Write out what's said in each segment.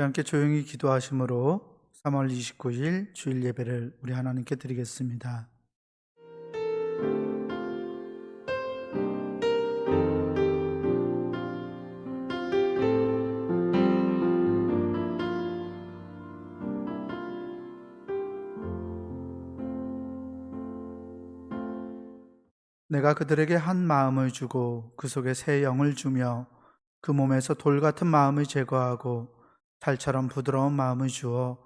우리 함께 조용히 기도하심으로 3월 29일 주일 예배를 우리 하나님께 드리겠습니다. 내가 그들에게 한 마음을 주고 그 속에 새 영을 주며 그 몸에서 돌 같은 마음을 제거하고 살처럼 부드러운 마음을 주어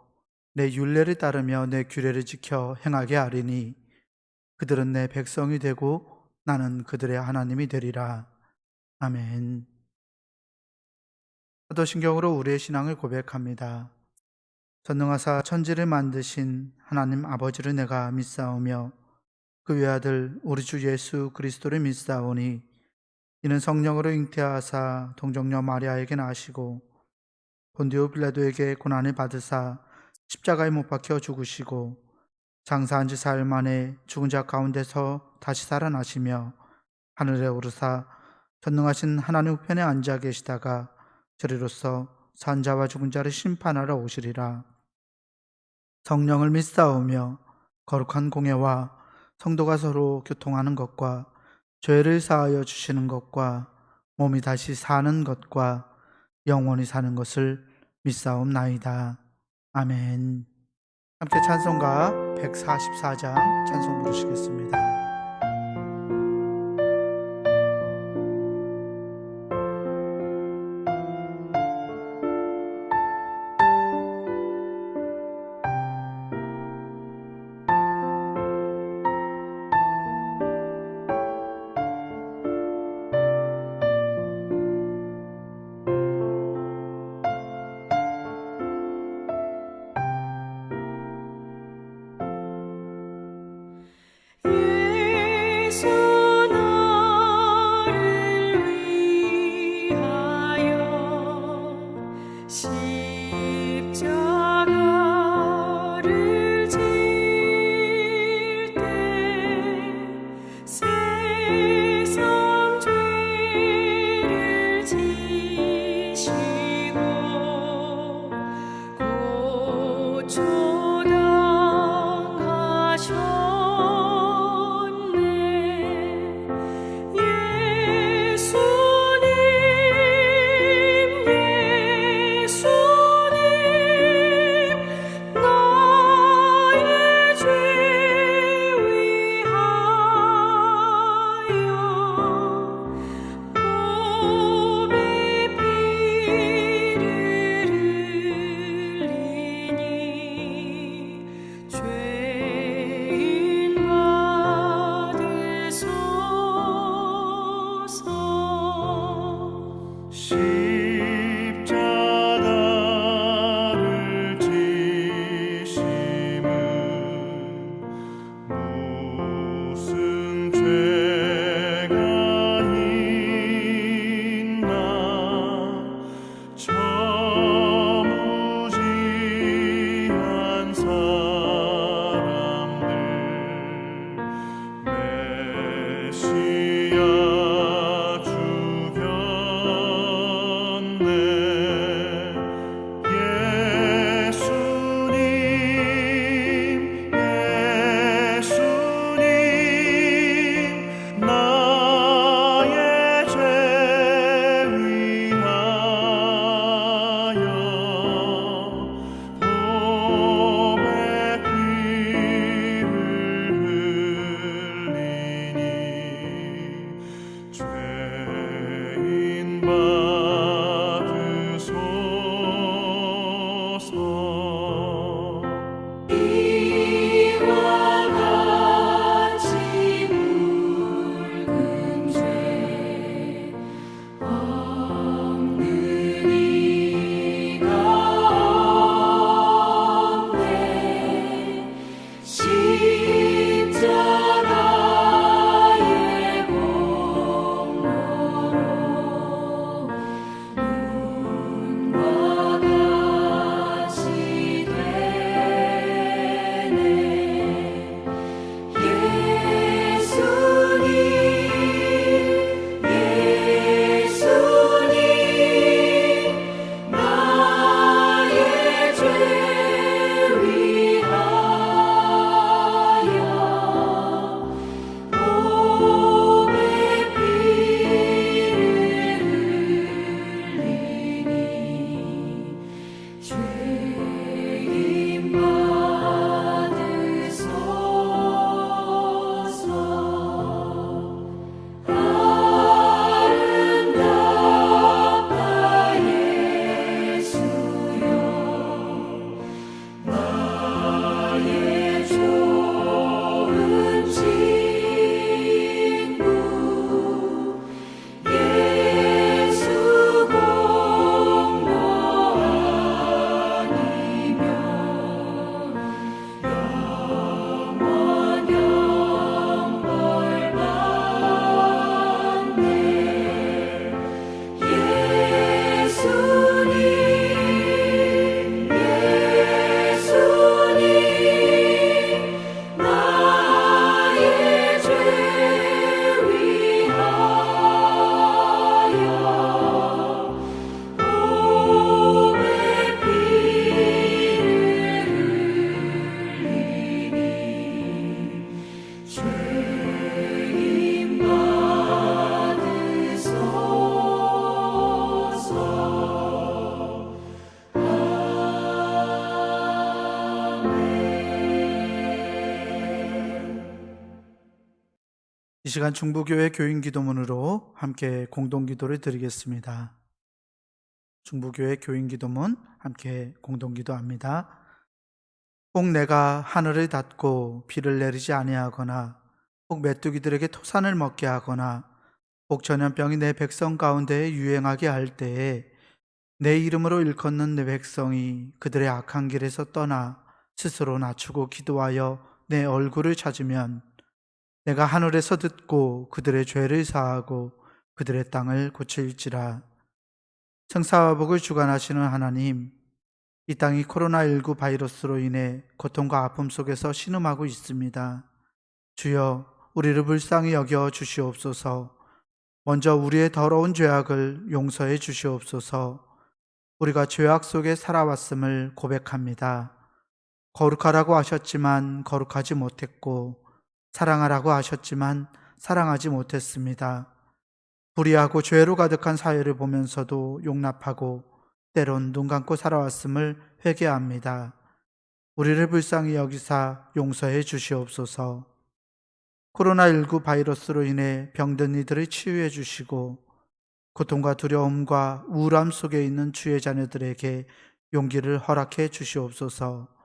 내 율례를 따르며 내 규례를 지켜 행하게 하리니 그들은 내 백성이 되고 나는 그들의 하나님이 되리라. 아멘. 사도신경으로 우리의 신앙을 고백합니다. 전능하사 천지를 만드신 하나님 아버지를 내가 믿사오며 그 외아들 우리 주 예수 그리스도를 믿사오니 이는 성령으로 잉태하사 동정녀 마리아에게 나시고 본디오 빌라도에게 고난을 받으사 십자가에 못 박혀 죽으시고 장사한 지 사흘 만에 죽은 자 가운데서 다시 살아나시며 하늘에 오르사 전능하신 하나님 우편에 앉아 계시다가 저리로서 산자와 죽은 자를 심판하러 오시리라. 성령을 믿사오며 거룩한 공예와 성도가 서로 교통하는 것과 죄를 사하여 주시는 것과 몸이 다시 사는 것과 영원히 사는 것을 믿사옵나이다. 아멘. 함께 찬송가 144장 찬송 부르시겠습니다. 시간 중부교회 교인 기도문으로 함께 공동 기도를 드리겠습니다. 중부교회 교인 기도문 함께 공동 기도합니다. 혹 내가 하늘을 닫고 비를 내리지 아니하거나 혹 메뚜기들에게 토산을 먹게 하거나 혹 전염병이 내 백성 가운데 유행하게 할 때에 내 이름으로 일컫는 내 백성이 그들의 악한 길에서 떠나 스스로 낮추고 기도하여 내 얼굴을 찾으면 내가 하늘에서 듣고 그들의 죄를 사하고 그들의 땅을 고칠지라. 생사와 복을 주관하시는 하나님, 이 땅이 코로나19 바이러스로 인해 고통과 아픔 속에서 신음하고 있습니다. 주여, 우리를 불쌍히 여겨 주시옵소서. 먼저 우리의 더러운 죄악을 용서해 주시옵소서. 우리가 죄악 속에 살아왔음을 고백합니다. 거룩하라고 하셨지만 거룩하지 못했고, 사랑하라고 하셨지만 사랑하지 못했습니다. 불의하고 죄로 가득한 사회를 보면서도 용납하고 때론 눈 감고 살아왔음을 회개합니다. 우리를 불쌍히 여기사 용서해 주시옵소서. 코로나19 바이러스로 인해 병든 이들을 치유해 주시고 고통과 두려움과 우울함 속에 있는 주의 자녀들에게 용기를 허락해 주시옵소서.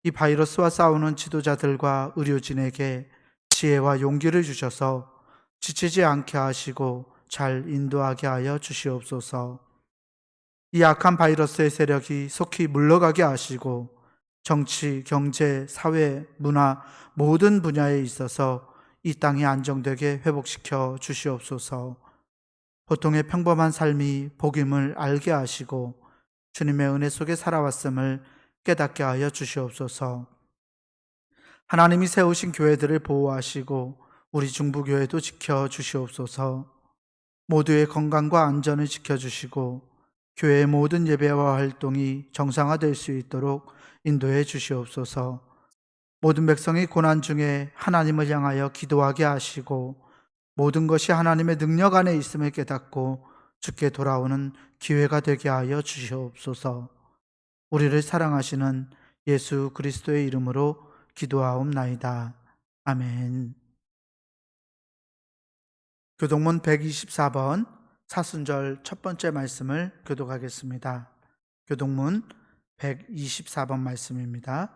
이 바이러스와 싸우는 지도자들과 의료진에게 지혜와 용기를 주셔서 지치지 않게 하시고 잘 인도하게 하여 주시옵소서. 이 악한 바이러스의 세력이 속히 물러가게 하시고 정치, 경제, 사회, 문화 모든 분야에 있어서 이 땅이 안정되게 회복시켜 주시옵소서. 보통의 평범한 삶이 복임을 알게 하시고 주님의 은혜 속에 살아왔음을 깨닫게 하여 주시옵소서. 하나님이 세우신 교회들을 보호하시고 우리 중부교회도 지켜주시옵소서. 모두의 건강과 안전을 지켜주시고 교회의 모든 예배와 활동이 정상화될 수 있도록 인도해 주시옵소서. 모든 백성이 고난 중에 하나님을 향하여 기도하게 하시고 모든 것이 하나님의 능력 안에 있음을 깨닫고 주께 돌아오는 기회가 되게 하여 주시옵소서. 우리를 사랑하시는 예수 그리스도의 이름으로 기도하옵나이다. 아멘. 교동문 124번 사순절 첫 번째 말씀을 교독하겠습니다. 교동문 124번 말씀입니다.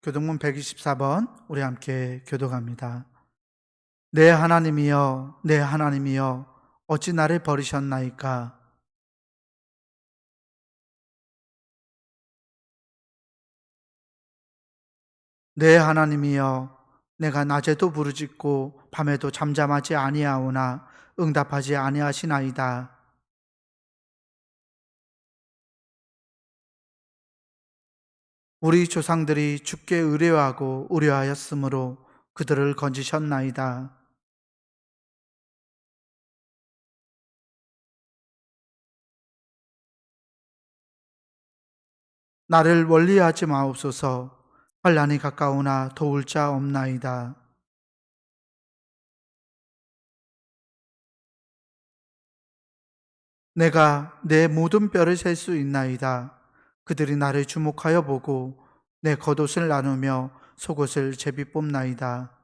교동문 124번 우리 함께 교독합니다. 내 하나님이여, 내 하나님이여, 어찌 나를 버리셨나이까? 내 하나님이여, 내가 낮에도 부르짖고 밤에도 잠잠하지 아니하오나 응답하지 아니하시나이다. 우리 조상들이 주께 의뢰하고 우려하였으므로 그들을 건지셨나이다. 나를 멀리하지 마옵소서. 환난이 가까우나 도울 자 없나이다. 내가 내 모든 뼈를 셀 수 있나이다. 그들이 나를 주목하여 보고 내 겉옷을 나누며 속옷을 제비 뽑나이다.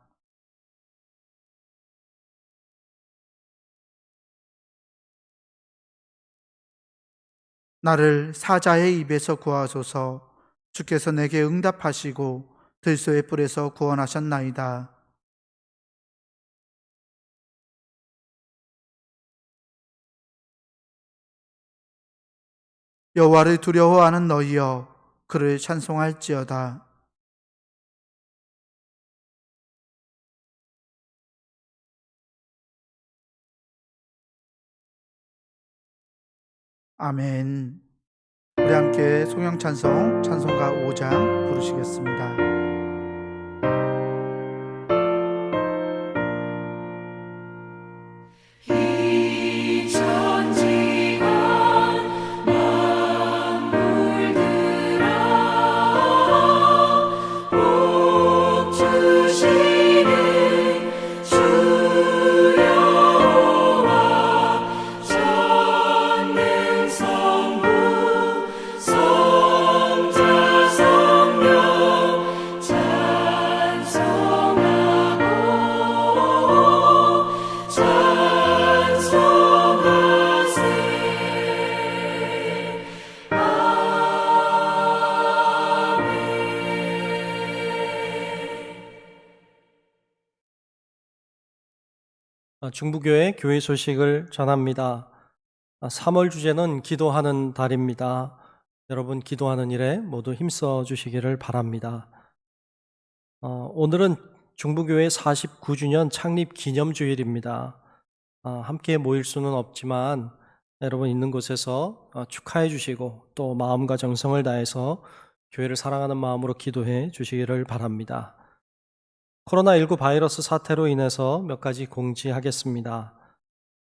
나를 사자의 입에서 구하소서. 주께서 내게 응답하시고 들소의 뿔에서 구원하셨나이다. 여호와를 두려워하는 너희여, 그를 찬송할지어다. 아멘. 우리 함께 송영찬송 찬송가 5장 부르시겠습니다. Oh 중부교회 교회 소식을 전합니다. 3월 주제는 기도하는 달입니다. 여러분 기도하는 일에 모두 힘써 주시기를 바랍니다. 오늘은 중부교회 49주년 창립 기념주일입니다. 함께 모일 수는 없지만 여러분 있는 곳에서 축하해 주시고 또 마음과 정성을 다해서 교회를 사랑하는 마음으로 기도해 주시기를 바랍니다. 코로나19 바이러스 사태로 인해서 몇 가지 공지하겠습니다.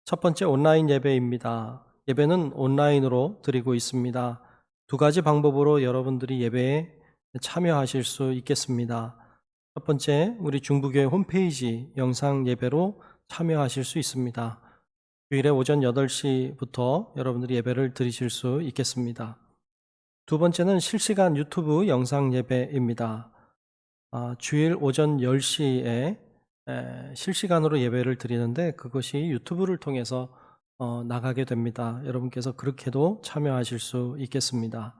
첫 번째 온라인 예배입니다. 예배는 온라인으로 드리고 있습니다. 두 가지 방법으로 여러분들이 예배에 참여하실 수 있겠습니다. 첫 번째, 우리 중부교회 홈페이지 영상 예배로 참여하실 수 있습니다. 주일에 오전 8시부터 여러분들이 예배를 드리실 수 있겠습니다. 두 번째는 실시간 유튜브 영상 예배입니다. 주일 오전 10시에 실시간으로 예배를 드리는데 그것이 유튜브를 통해서 나가게 됩니다. 여러분께서 그렇게도 참여하실 수 있겠습니다.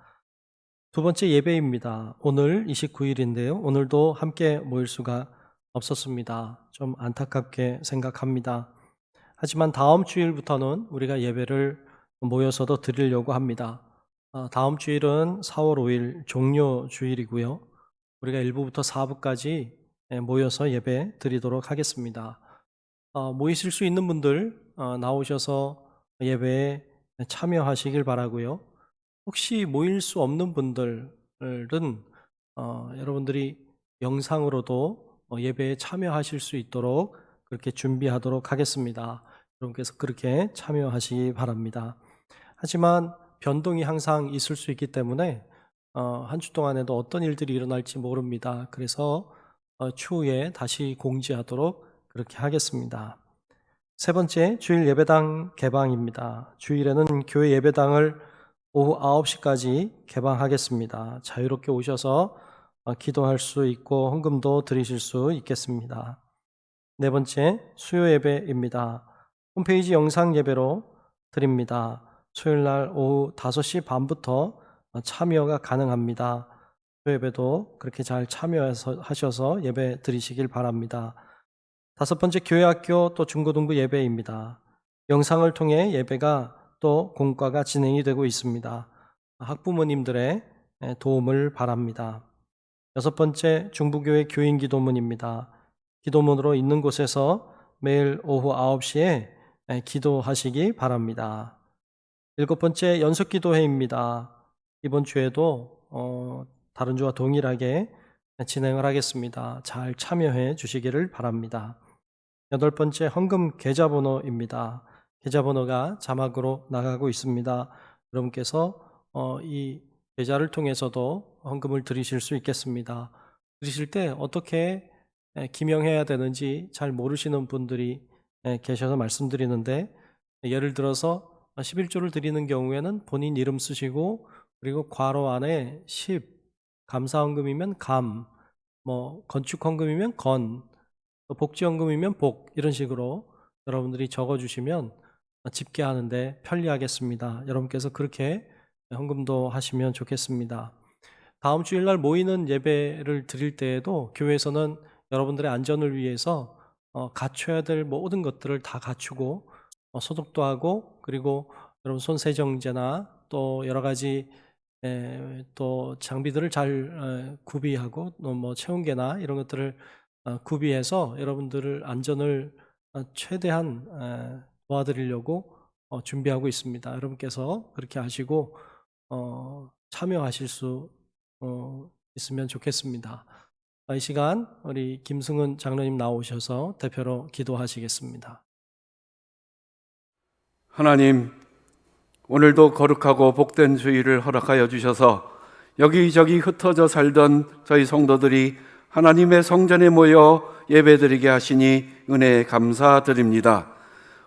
두 번째 예배입니다. 오늘 29일인데요. 오늘도 함께 모일 수가 없었습니다. 좀 안타깝게 생각합니다. 하지만 다음 주일부터는 우리가 예배를 모여서도 드리려고 합니다. 다음 주일은 4월 5일 종료 주일이고요. 우리가 1부부터 4부까지 모여서 예배 드리도록 하겠습니다. 모이실 수 있는 분들 나오셔서 예배에 참여하시길 바라고요. 혹시 모일 수 없는 분들은 여러분들이 영상으로도 예배에 참여하실 수 있도록 그렇게 준비하도록 하겠습니다. 여러분께서 그렇게 참여하시기 바랍니다. 하지만 변동이 항상 있을 수 있기 때문에 한 주 동안에도 어떤 일들이 일어날지 모릅니다. 그래서 추후에 다시 공지하도록 그렇게 하겠습니다. 세 번째, 주일 예배당 개방입니다. 주일에는 교회 예배당을 오후 9시까지 개방하겠습니다. 자유롭게 오셔서 기도할 수 있고 헌금도 드리실 수 있겠습니다. 네 번째, 수요 예배입니다. 홈페이지 영상 예배로 드립니다. 수요일날 오후 5시 반부터 참여가 가능합니다. 수요 예배도 그렇게 잘 참여하셔서 예배 드리시길 바랍니다. 다섯 번째, 교회학교 또 중고등부 예배입니다. 영상을 통해 예배가 또 공과가 진행이 되고 있습니다. 학부모님들의 도움을 바랍니다. 여섯 번째, 중부교회 교인 기도문입니다. 기도문으로 있는 곳에서 매일 오후 9시에 기도하시기 바랍니다. 일곱 번째, 연속기도회입니다. 이번 주에도 다른 주와 동일하게 진행을 하겠습니다. 잘 참여해 주시기를 바랍니다. 여덟 번째, 헌금 계좌번호입니다. 계좌번호가 자막으로 나가고 있습니다. 여러분께서 이 계좌를 통해서도 헌금을 드리실 수 있겠습니다. 드리실 때 어떻게 기명해야 되는지 잘 모르시는 분들이 계셔서 말씀드리는데, 예를 들어서 11조를 드리는 경우에는 본인 이름 쓰시고 그리고 괄호 안에 10, 감사헌금이면 감, 건축헌금이면 건, 복지헌금이면 복, 이런 식으로 여러분들이 적어주시면 집계하는데 편리하겠습니다. 여러분께서 그렇게 헌금도 하시면 좋겠습니다. 다음 주일날 모이는 예배를 드릴 때에도 교회에서는 여러분들의 안전을 위해서 갖춰야 될 모든 것들을 다 갖추고 소독도 하고, 그리고 여러분 손세정제나 또 여러 가지 또 장비들을 잘 구비하고 체온계나 이런 것들을 구비해서 여러분들을 안전을 최대한 도와드리려고 준비하고 있습니다. 여러분께서 그렇게 하시고 참여하실 수 있으면 좋겠습니다. 이 시간 우리 김승은 장로님 나오셔서 대표로 기도하시겠습니다. 하나님, 오늘도 거룩하고 복된 주일을 허락하여 주셔서 여기저기 흩어져 살던 저희 성도들이 하나님의 성전에 모여 예배드리게 하시니 은혜에 감사드립니다.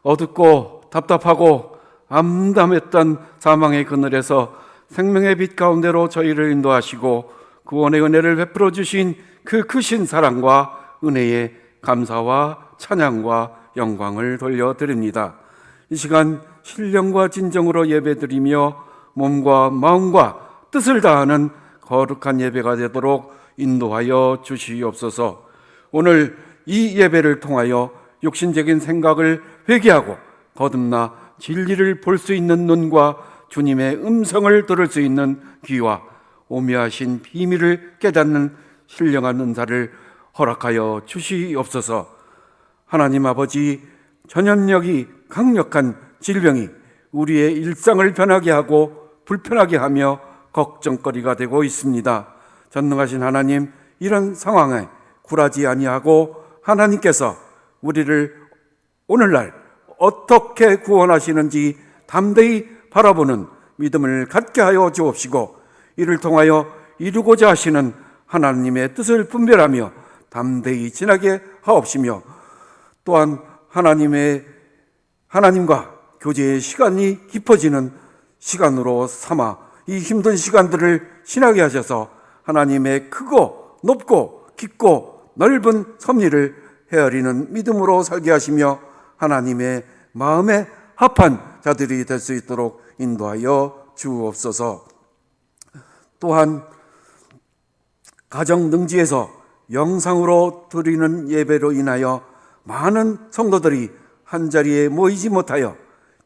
어둡고 답답하고 암담했던 사망의 그늘에서 생명의 빛 가운데로 저희를 인도하시고 구원의 은혜를 베풀어 주신 그 크신 사랑과 은혜에 감사와 찬양과 영광을 돌려드립니다. 이 시간 신령과 진정으로 예배드리며 몸과 마음과 뜻을 다하는 거룩한 예배가 되도록 인도하여 주시옵소서. 오늘 이 예배를 통하여 육신적인 생각을 회개하고 거듭나 진리를 볼 수 있는 눈과 주님의 음성을 들을 수 있는 귀와 오묘하신 비밀을 깨닫는 신령한 은사를 허락하여 주시옵소서. 하나님 아버지, 전염력이 강력한 질병이 우리의 일상을 변하게 하고 불편하게 하며 걱정거리가 되고 있습니다. 전능하신 하나님, 이런 상황에 굴하지 아니하고 하나님께서 우리를 오늘날 어떻게 구원하시는지 담대히 바라보는 믿음을 갖게 하여 주옵시고, 이를 통하여 이루고자 하시는 하나님의 뜻을 분별하며 담대히 지나게 하옵시며, 또한 하나님과 교제의 시간이 깊어지는 시간으로 삼아 이 힘든 시간들을 지나게 하셔서 하나님의 크고 높고 깊고 넓은 섭리를 헤아리는 믿음으로 살게 하시며 하나님의 마음에 합한 자들이 될 수 있도록 인도하여 주옵소서. 또한 가정 능지에서 영상으로 드리는 예배로 인하여 많은 성도들이 한자리에 모이지 못하여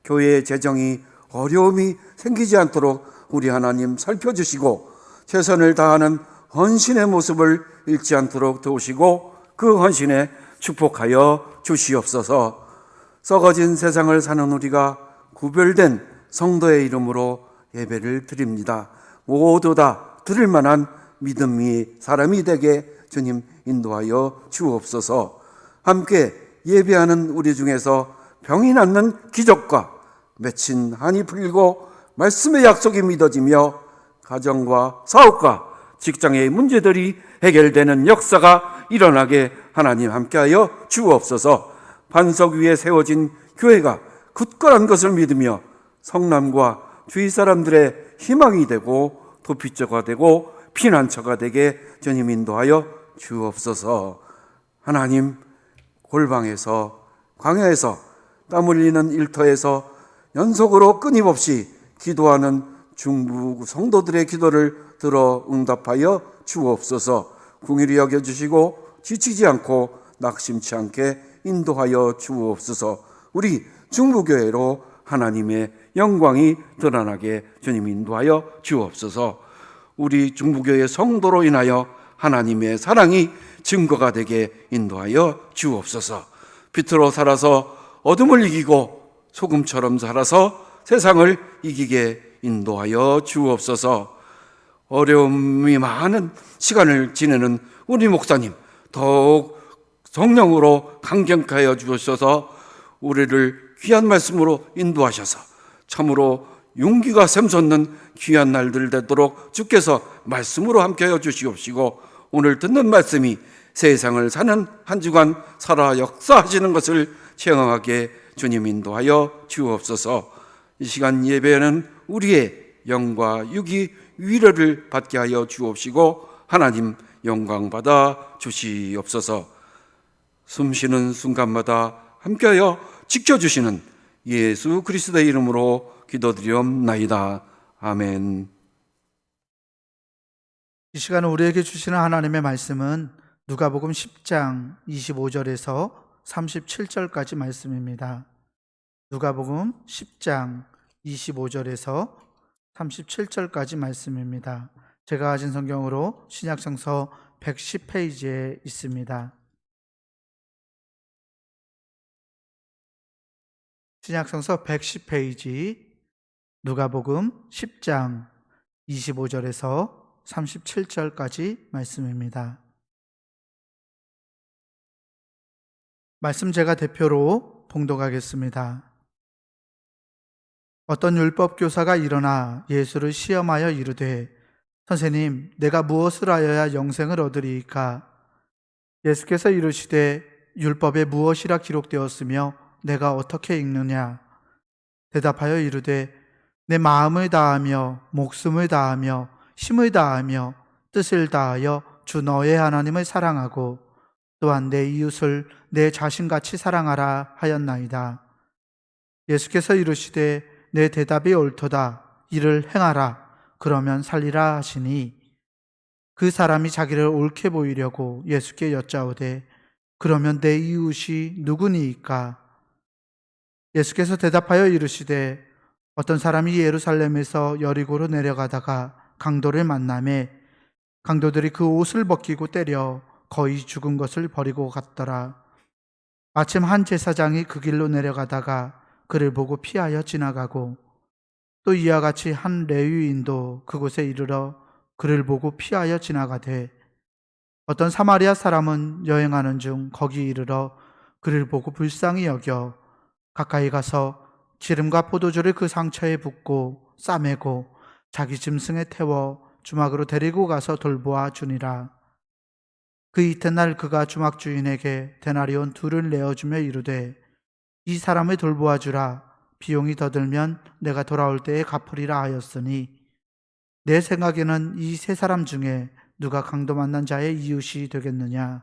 교회의 재정이 어려움이 생기지 않도록 우리 하나님 살펴주시고, 최선을 다하는 헌신의 모습을 잃지 않도록 도우시고 그 헌신에 축복하여 주시옵소서. 썩어진 세상을 사는 우리가 구별된 성도의 이름으로 예배를 드립니다. 모두 다 들을 만한 믿음이 사람이 되게 주님 인도하여 주옵소서. 함께 예배하는 우리 중에서 병이 낫는 기적과 맺힌 한이 풀리고 말씀의 약속이 믿어지며 가정과 사업과 직장의 문제들이 해결되는 역사가 일어나게 하나님 함께하여 주옵소서. 반석 위에 세워진 교회가 굳건한 것을 믿으며 성남과 주위 사람들의 희망이 되고 도피처가 되고 피난처가 되게 주님 인도하여 주옵소서. 하나님, 골방에서, 광야에서, 땀 흘리는 일터에서 연속으로 끊임없이 기도하는 중부 성도들의 기도를 들어 응답하여 주옵소서. 긍휼히 여겨주시고 지치지 않고 낙심치 않게 인도하여 주옵소서. 우리 중부교회로 하나님의 영광이 드러나게 주님 인도하여 주옵소서. 우리 중부교회 성도로 인하여 하나님의 사랑이 증거가 되게 인도하여 주옵소서. 빛으로 살아서 어둠을 이기고 소금처럼 살아서 세상을 이기게 인도하여 주옵소서. 어려움이 많은 시간을 지내는 우리 목사님, 더욱 성령으로 강경케 하여 주셔서 우리를 귀한 말씀으로 인도하셔서 참으로 용기가 샘솟는 귀한 날들 되도록 주께서 말씀으로 함께하여 주시옵시고, 오늘 듣는 말씀이 세상을 사는 한 주간 살아 역사하시는 것을 체험하게 주님 인도하여 주옵소서. 이 시간 예배는 우리의 영과 육이 위로를 받게 하여 주옵시고 하나님 영광 받아 주시옵소서. 숨쉬는 순간마다 함께하여 지켜주시는 예수 그리스도의 이름으로 기도드리옵나이다. 아멘. 이 시간 우리에게 주시는 하나님의 말씀은 누가복음 10장 25절에서 37절까지 말씀입니다. 누가복음 10장 25절에서 37절까지 말씀입니다. 제가 가진 성경으로 신약성서 110페이지에 있습니다. 신약성서 110페이지 누가복음 10장 25절에서 37절까지 말씀입니다. 말씀 제가 대표로 봉독하겠습니다. 어떤 율법교사가 일어나 예수를 시험하여 이르되, 선생님, 내가 무엇을 하여야 영생을 얻으리이까? 예수께서 이르시되, 율법에 무엇이라 기록되었으며 내가 어떻게 읽느냐? 대답하여 이르되, 내 마음을 다하며 목숨을 다하며 힘을 다하며 뜻을 다하여 주 너의 하나님을 사랑하고 또한 내 이웃을 내 자신같이 사랑하라 하였나이다. 예수께서 이르시되, 내 대답이 옳도다. 이를 행하라. 그러면 살리라 하시니, 그 사람이 자기를 옳게 보이려고 예수께 여짜오되, 그러면 내 이웃이 누구니이까? 예수께서 대답하여 이르시되 어떤 사람이 예루살렘에서 여리고로 내려가다가 강도를 만나매 강도들이 그 옷을 벗기고 때려 거의 죽은 것을 버리고 갔더라. 마침 한 제사장이 그 길로 내려가다가 그를 보고 피하여 지나가고 또 이와 같이 한 레위인도 그곳에 이르러 그를 보고 피하여 지나가되 어떤 사마리아 사람은 여행하는 중 거기 이르러 그를 보고 불쌍히 여겨 가까이 가서 기름과 포도주를 그 상처에 붓고 싸매고 자기 짐승에 태워 주막으로 데리고 가서 돌보아 주니라. 그 이튿날 그가 주막 주인에게 데나리온 2를 내어주며 이르되 이 사람을 돌보아 주라. 비용이 더 들면 내가 돌아올 때에 갚으리라 하였으니 내 생각에는 이 세 사람 중에 누가 강도 만난 자의 이웃이 되겠느냐?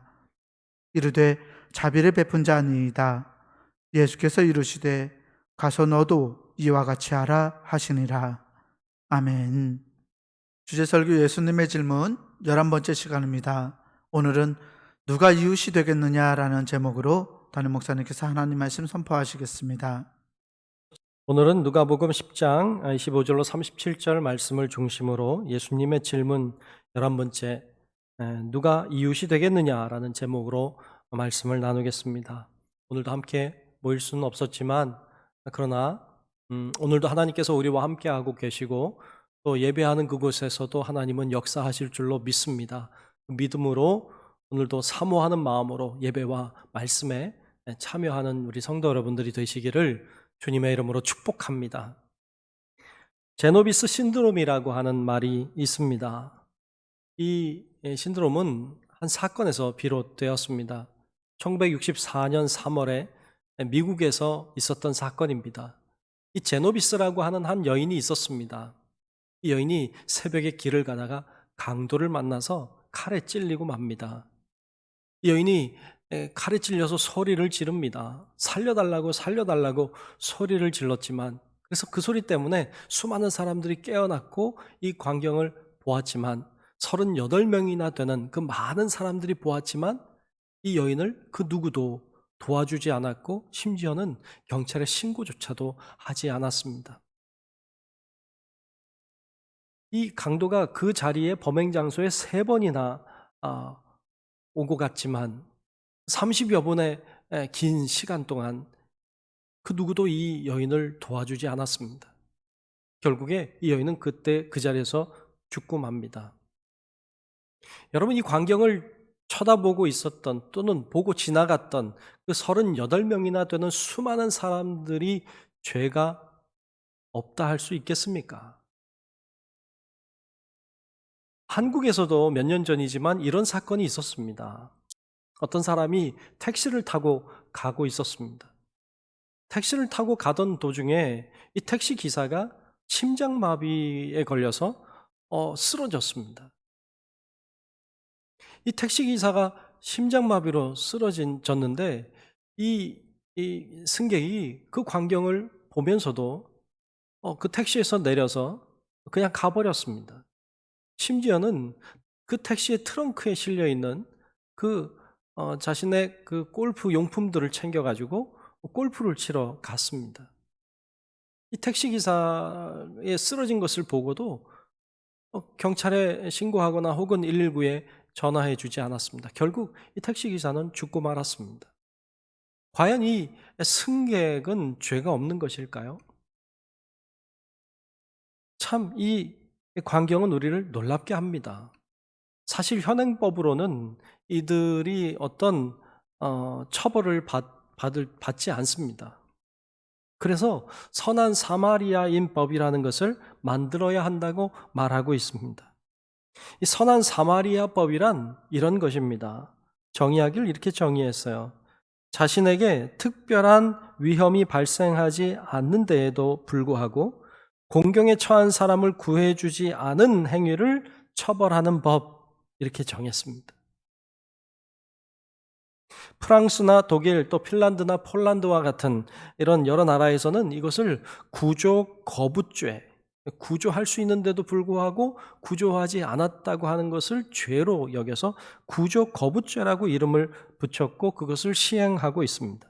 이르되 자비를 베푼 자니이다. 예수께서 이르시되 가서 너도 이와 같이 하라 하시니라. 아멘. 주제설교 예수님의 질문 11번째 시간입니다. 오늘은 누가 이웃이 되겠느냐라는 제목으로 담임 목사님께서 하나님 말씀 선포하시겠습니다. 오늘은 누가복음 10장 25절로 37절 말씀을 중심으로 예수님의 질문 11번째 누가 이웃이 되겠느냐라는 제목으로 말씀을 나누겠습니다. 오늘도 함께 모일 수는 없었지만 그러나 오늘도 하나님께서 우리와 함께하고 계시고 또 예배하는 그곳에서도 하나님은 역사하실 줄로 믿습니다. 믿음으로 오늘도 사모하는 마음으로 예배와 말씀에 참여하는 우리 성도 여러분들이 되시기를 주님의 이름으로 축복합니다. 제노비스 신드롬이라고 하는 말이 있습니다. 이 신드롬은 한 사건에서 비롯되었습니다. 1964년 3월에 미국에서 있었던 사건입니다. 이 제노비스라고 하는 한 여인이 있었습니다. 이 여인이 새벽에 길을 가다가 강도를 만나서 칼에 찔리고 맙니다. 이 여인이 칼에 찔려서 소리를 지릅니다. 살려달라고 소리를 질렀지만 그래서 그 소리 때문에 수많은 사람들이 깨어났고 이 광경을 보았지만 38명이나 되는 그 많은 사람들이 보았지만 이 여인을 그 누구도 도와주지 않았고 심지어는 경찰에 신고조차도 하지 않았습니다. 이 강도가 그 자리에 범행 장소에 3번이나 오고 갔지만 30여 분의 긴 시간 동안 그 누구도 이 여인을 도와주지 않았습니다. 결국에 이 여인은 그때 그 자리에서 죽고 맙니다. 여러분, 이 광경을 쳐다보고 있었던 또는 보고 지나갔던 그 38명이나 되는 수많은 사람들이 죄가 없다 할 수 있겠습니까? 한국에서도 몇 년 전이지만 이런 사건이 있었습니다. 어떤 사람이 택시를 타고 가고 있었습니다. 택시를 타고 가던 도중에 이 택시 기사가 심장마비에 걸려서 쓰러졌습니다. 이 택시 기사가 심장마비로 쓰러졌는데 이 승객이 그 광경을 보면서도 그 택시에서 내려서 그냥 가버렸습니다. 심지어는 그 택시의 트렁크에 실려 있는 자신의 그 골프 용품들을 챙겨가지고 골프를 치러 갔습니다. 이 택시 기사의 쓰러진 것을 보고도 경찰에 신고하거나 혹은 119에 전화해 주지 않았습니다. 결국 이 택시 기사는 죽고 말았습니다. 과연 이 승객은 죄가 없는 것일까요? 참 이 광경은 우리를 놀랍게 합니다. 사실 현행법으로는 이들이 어떤 처벌을 받지 않습니다. 그래서 선한 사마리아인 법이라는 것을 만들어야 한다고 말하고 있습니다. 이 선한 사마리아 법이란 이런 것입니다. 정의하기를 이렇게 정의했어요. 자신에게 특별한 위험이 발생하지 않는 데에도 불구하고 공경에 처한 사람을 구해주지 않은 행위를 처벌하는 법, 이렇게 정했습니다. 프랑스나 독일, 또 핀란드나 폴란드와 같은 이런 여러 나라에서는 이것을 구조 거부죄, 구조할 수 있는데도 불구하고 구조하지 않았다고 하는 것을 죄로 여겨서 구조 거부죄라고 이름을 붙였고 그것을 시행하고 있습니다.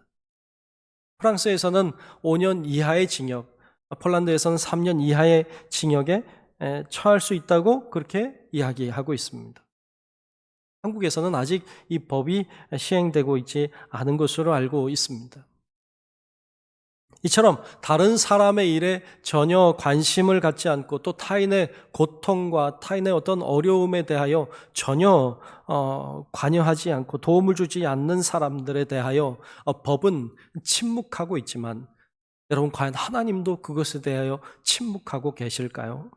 프랑스에서는 5년 이하의 징역, 폴란드에서는 3년 이하의 징역에 처할 수 있다고 그렇게 이야기하고 있습니다. 한국에서는 아직 이 법이 시행되고 있지 않은 것으로 알고 있습니다. 이처럼 다른 사람의 일에 전혀 관심을 갖지 않고 또 타인의 고통과 타인의 어떤 어려움에 대하여 전혀 관여하지 않고 도움을 주지 않는 사람들에 대하여 법은 침묵하고 있지만 여러분, 과연 하나님도 그것에 대하여 침묵하고 계실까요?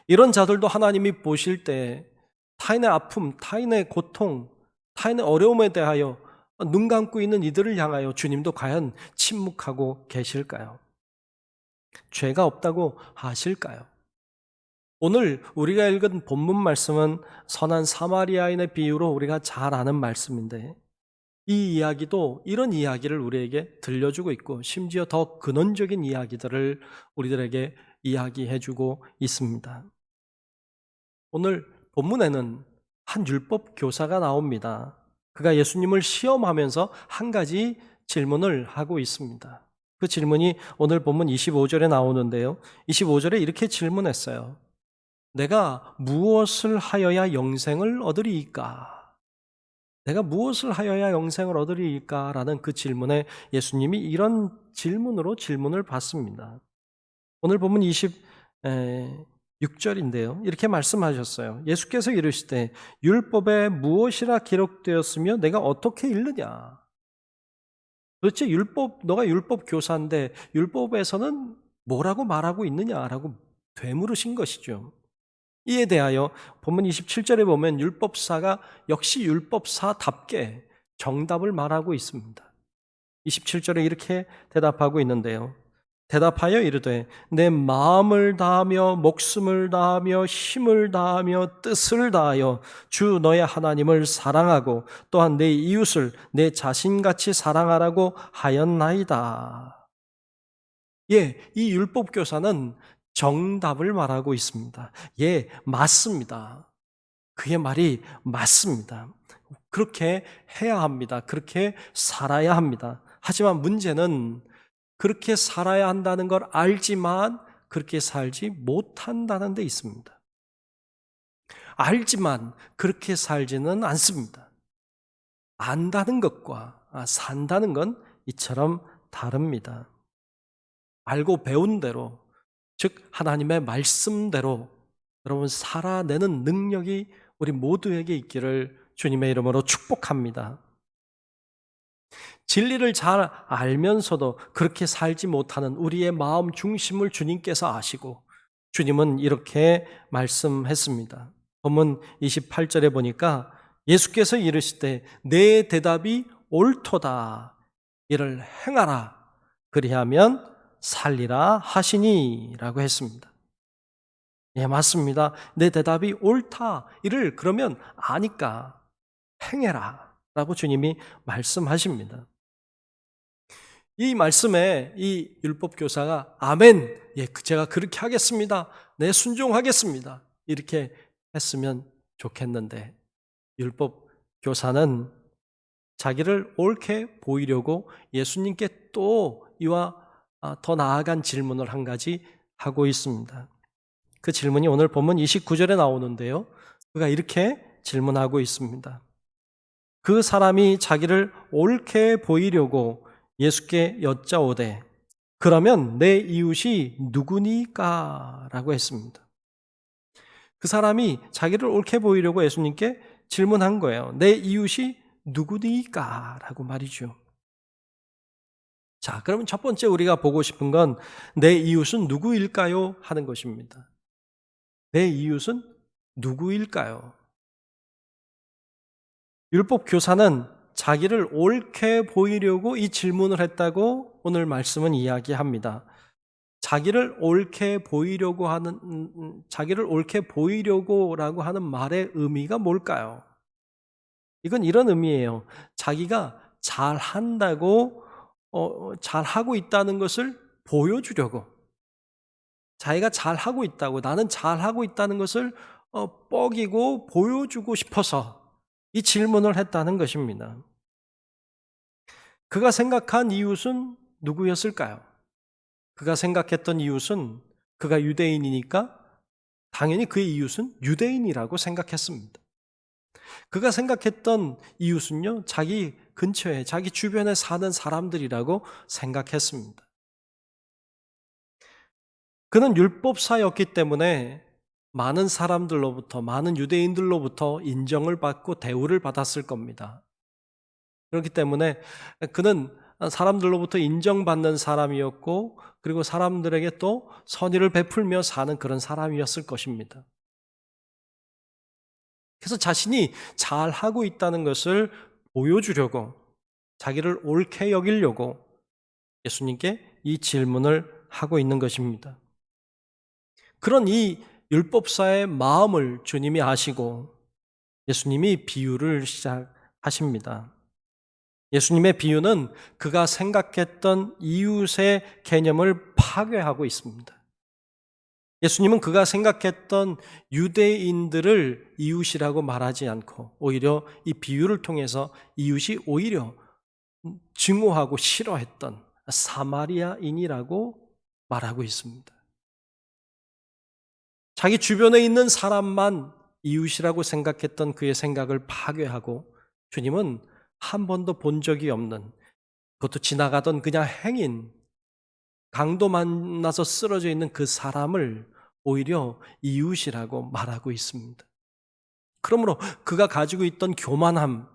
이런 자들도 하나님이 보실 때 타인의 아픔, 타인의 고통, 타인의 어려움에 대하여 눈 감고 있는 이들을 향하여 주님도 과연 침묵하고 계실까요? 죄가 없다고 하실까요? 오늘 우리가 읽은 본문 말씀은 선한 사마리아인의 비유로 우리가 잘 아는 말씀인데 이 이야기도 이런 이야기를 우리에게 들려주고 있고 심지어 더 근원적인 이야기들을 우리들에게 이야기해주고 있습니다. 오늘 본문에는 한 율법 교사가 나옵니다. 그가 예수님을 시험하면서 한 가지 질문을 하고 있습니다. 그 질문이 오늘 본문 25절에 나오는데요. 25절에 이렇게 질문했어요. 내가 무엇을 하여야 영생을 얻으리이까? 내가 무엇을 하여야 영생을 얻으리이까? 라는 그 질문에 예수님이 이런 질문으로 질문을 받습니다. 오늘 본문 26절인데요. 이렇게 말씀하셨어요. 예수께서 이르시되 율법에 무엇이라 기록되었으며 내가 어떻게 읽느냐? 도대체 너가 율법 교사인데 율법에서는 뭐라고 말하고 있느냐라고 되물으신 것이죠. 이에 대하여 본문 27절에 보면 율법사가 역시 율법사답게 정답을 말하고 있습니다. 27절에 이렇게 대답하고 있는데요. 대답하여 이르되 내 마음을 다하며 목숨을 다하며 힘을 다하며 뜻을 다하여 주 너의 하나님을 사랑하고 또한 내 이웃을 내 자신같이 사랑하라고 하였나이다. 예, 이 율법교사는 정답을 말하고 있습니다. 예, 맞습니다. 그의 말이 맞습니다. 그렇게 해야 합니다. 그렇게 살아야 합니다. 하지만 문제는 그렇게 살아야 한다는 걸 알지만 그렇게 살지 못한다는 데 있습니다. 알지만 그렇게 살지는 않습니다. 안다는 것과 산다는 건 이처럼 다릅니다. 알고 배운 대로, 즉 하나님의 말씀대로 여러분 살아내는 능력이 우리 모두에게 있기를 주님의 이름으로 축복합니다. 진리를 잘 알면서도 그렇게 살지 못하는 우리의 마음 중심을 주님께서 아시고 주님은 이렇게 말씀했습니다. 본문 28절에 보니까 예수께서 이르시되 내 대답이 옳도다. 이를 행하라. 그리하면 살리라 하시니 라고 했습니다. 예, 맞습니다. 내 대답이 옳다. 이를 그러면 아니까 행해라 라고 주님이 말씀하십니다. 이 말씀에 이 율법교사가 아멘, 예, 제가 그렇게 하겠습니다. 네, 순종하겠습니다. 이렇게 했으면 좋겠는데 율법교사는 자기를 옳게 보이려고 예수님께 또 이와 더 나아간 질문을 한 가지 하고 있습니다. 그 질문이 오늘 본문 29절에 나오는데요. 그가 이렇게 질문하고 있습니다. 그 사람이 자기를 옳게 보이려고 예수께 여짜오되 그러면 내 이웃이 누구니까? 라고 했습니다. 그 사람이 자기를 옳게 보이려고 예수님께 질문한 거예요. 내 이웃이 누구니까? 라고 말이죠. 자, 그러면 첫 번째 우리가 보고 싶은 건 내 이웃은 누구일까요? 하는 것입니다. 내 이웃은 누구일까요? 율법 교사는 자기를 옳게 보이려고 이 질문을 했다고 오늘 말씀은 이야기합니다. 자기를 옳게 보이려고라고 하는 말의 의미가 뭘까요? 이건 이런 의미예요. 자기가 잘한다고, 잘하고 있다는 것을 보여주려고. 자기가 잘하고 있다고, 나는 잘하고 있다는 것을 뻐기고 보여주고 싶어서 이 질문을 했다는 것입니다. 그가 생각한 이웃은 누구였을까요? 그가 생각했던 이웃은 그가 유대인이니까 당연히 그의 이웃은 유대인이라고 생각했습니다. 그가 생각했던 이웃은요, 자기 근처에, 자기 주변에 사는 사람들이라고 생각했습니다. 그는 율법사였기 때문에 많은 사람들로부터, 많은 유대인들로부터 인정을 받고 대우를 받았을 겁니다. 그렇기 때문에 그는 사람들로부터 인정받는 사람이었고, 그리고 사람들에게 또 선의를 베풀며 사는 그런 사람이었을 것입니다. 그래서 자신이 잘하고 있다는 것을 보여주려고, 자기를 옳게 여기려고 예수님께 이 질문을 하고 있는 것입니다. 그런 이 율법사의 마음을 주님이 아시고 예수님이 비유를 시작하십니다. 예수님의 비유는 그가 생각했던 이웃의 개념을 파괴하고 있습니다. 예수님은 그가 생각했던 유대인들을 이웃이라고 말하지 않고 오히려 이 비유를 통해서 이웃이 오히려 증오하고 싫어했던 사마리아인이라고 말하고 있습니다. 자기 주변에 있는 사람만 이웃이라고 생각했던 그의 생각을 파괴하고 주님은 한 번도 본 적이 없는, 그것도 지나가던 그냥 행인, 강도 만나서 쓰러져 있는 그 사람을 오히려 이웃이라고 말하고 있습니다. 그러므로 그가 가지고 있던 교만함,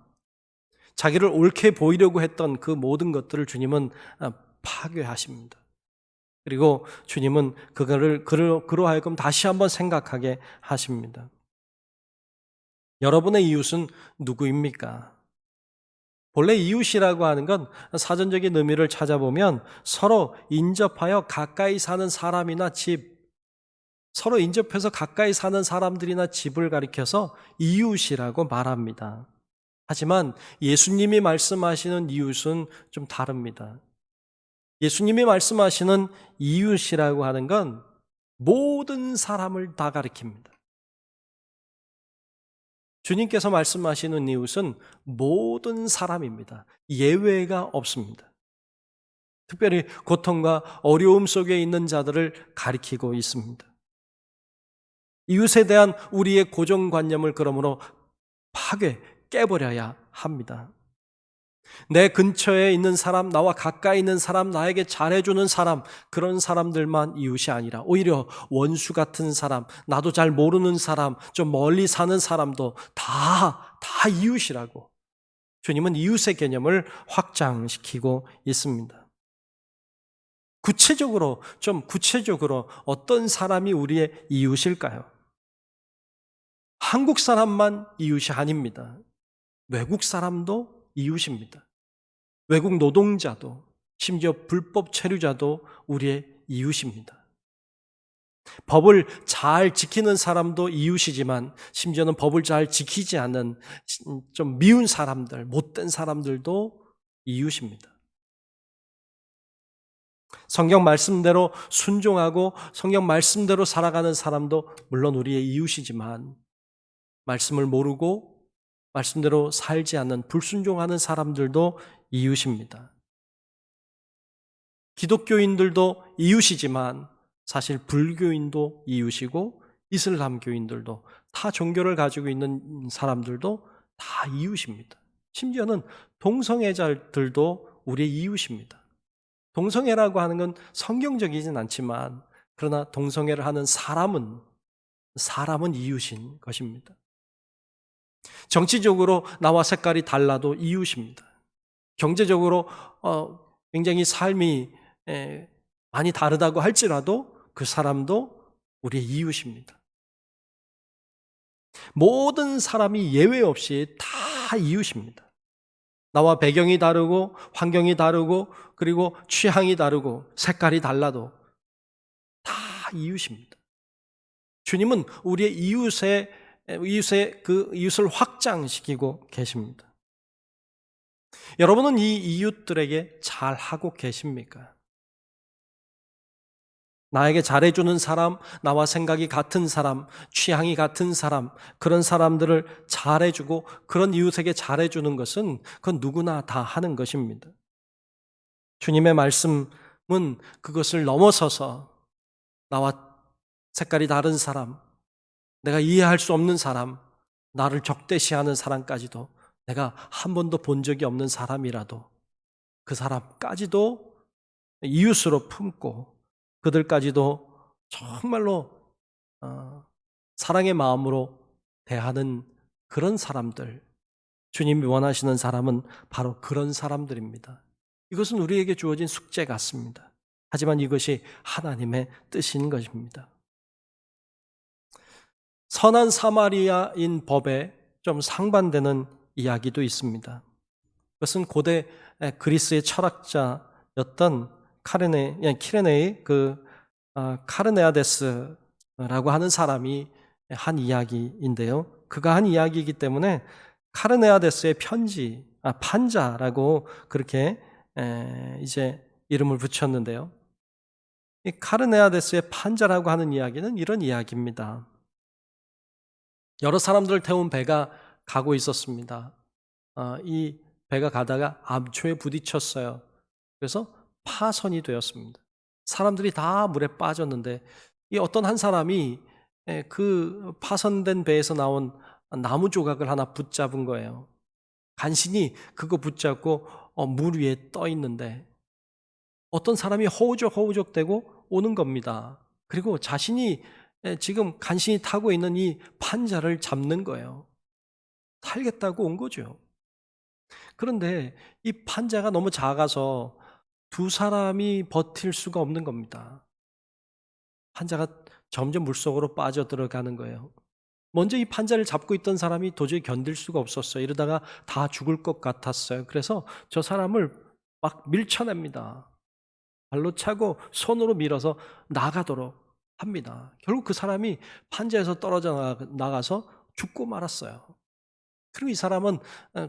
자기를 옳게 보이려고 했던 그 모든 것들을 주님은 파괴하십니다. 그리고 주님은 그거를 그로 하여금 다시 한번 생각하게 하십니다. 여러분의 이웃은 누구입니까? 본래 이웃이라고 하는 건 사전적인 의미를 찾아보면 서로 인접하여 가까이 사는 사람이나 집, 서로 인접해서 가까이 사는 사람들이나 집을 가리켜서 이웃이라고 말합니다. 하지만 예수님이 말씀하시는 이웃은 좀 다릅니다. 예수님이 말씀하시는 이웃이라고 하는 건 모든 사람을 다 가리킵니다. 주님께서 말씀하시는 이웃은 모든 사람입니다. 예외가 없습니다. 특별히 고통과 어려움 속에 있는 자들을 가리키고 있습니다. 이웃에 대한 우리의 고정관념을 그러므로 깨버려야 합니다. 내 근처에 있는 사람, 나와 가까이 있는 사람, 나에게 잘해주는 사람, 그런 사람들만 이웃이 아니라 오히려 원수 같은 사람, 나도 잘 모르는 사람, 좀 멀리 사는 사람도 다 이웃이라고 주님은 이웃의 개념을 확장시키고 있습니다. 구체적으로 어떤 사람이 우리의 이웃일까요? 한국 사람만 이웃이 아닙니다. 외국 사람도 이웃입니다. 외국 노동자도, 심지어 불법 체류자도 우리의 이웃입니다. 법을 잘 지키는 사람도 이웃이지만 심지어는 법을 잘 지키지 않는 좀 미운 사람들, 못된 사람들도 이웃입니다. 성경 말씀대로 순종하고 성경 말씀대로 살아가는 사람도 물론 우리의 이웃이지만 말씀을 모르고 말씀대로 살지 않는 불순종하는 사람들도 이웃입니다. 기독교인들도 이웃이지만 사실 불교인도 이웃이고 이슬람교인들도 타 종교를 가지고 있는 사람들도 다 이웃입니다. 심지어는 동성애자들도 우리의 이웃입니다. 동성애라고 하는 건 성경적이진 않지만 그러나 동성애를 하는 사람은 이웃인 것입니다. 정치적으로 나와 색깔이 달라도 이웃입니다. 경제적으로 굉장히 삶이 많이 다르다고 할지라도 그 사람도 우리의 이웃입니다. 모든 사람이 예외 없이 다 이웃입니다. 나와 배경이 다르고 환경이 다르고 그리고 취향이 다르고 색깔이 달라도 다 이웃입니다. 주님은 우리의 이웃을 확장시키고 계십니다. 여러분은 이 이웃들에게 잘 하고 계십니까? 나에게 잘해주는 사람, 나와 생각이 같은 사람, 취향이 같은 사람, 그런 사람들을 잘해주고 그런 이웃에게 잘해주는 것은 그건 누구나 다 하는 것입니다. 주님의 말씀은 그것을 넘어서서 나와 색깔이 다른 사람, 내가 이해할 수 없는 사람, 나를 적대시하는 사람까지도 내가 한 번도 본 적이 없는 사람이라도 그 사람까지도 이웃으로 품고 그들까지도 정말로 사랑의 마음으로 대하는 그런 사람들, 주님이 원하시는 사람은 바로 그런 사람들입니다. 이것은 우리에게 주어진 숙제 같습니다. 하지만 이것이 하나님의 뜻인 것입니다. 선한 사마리아인 법에 좀 상반되는 이야기도 있습니다. 그것은 고대 그리스의 철학자였던 키레네의 카르네아데스라고 하는 사람이 한 이야기인데요. 그가 한 이야기이기 때문에 카르네아데스의 판자라고 그렇게 이제 이름을 붙였는데요. 이 카르네아데스의 판자라고 하는 이야기는 이런 이야기입니다. 여러 사람들을 태운 배가 가고 있었습니다. 이 배가 가다가 암초에 부딪혔어요. 그래서 파선이 되었습니다. 사람들이 다 물에 빠졌는데 이 어떤 한 사람이 그 파선된 배에서 나온 나무 조각을 하나 붙잡은 거예요. 간신히 그거 붙잡고 물 위에 떠 있는데 어떤 사람이 허우적허우적대고 오는 겁니다. 그리고 자신이 지금 간신히 타고 있는 이 판자를 잡는 거예요. 살겠다고 온 거죠. 그런데 이 판자가 너무 작아서 두 사람이 버틸 수가 없는 겁니다. 판자가 점점 물속으로 빠져들어가는 거예요. 먼저 이 판자를 잡고 있던 사람이 도저히 견딜 수가 없었어요. 이러다가 다 죽을 것 같았어요. 그래서 저 사람을 막 밀쳐냅니다. 발로 차고 손으로 밀어서 나가도록 합니다. 결국 그 사람이 판자에서 떨어져 나가서 죽고 말았어요. 그리고 이 사람은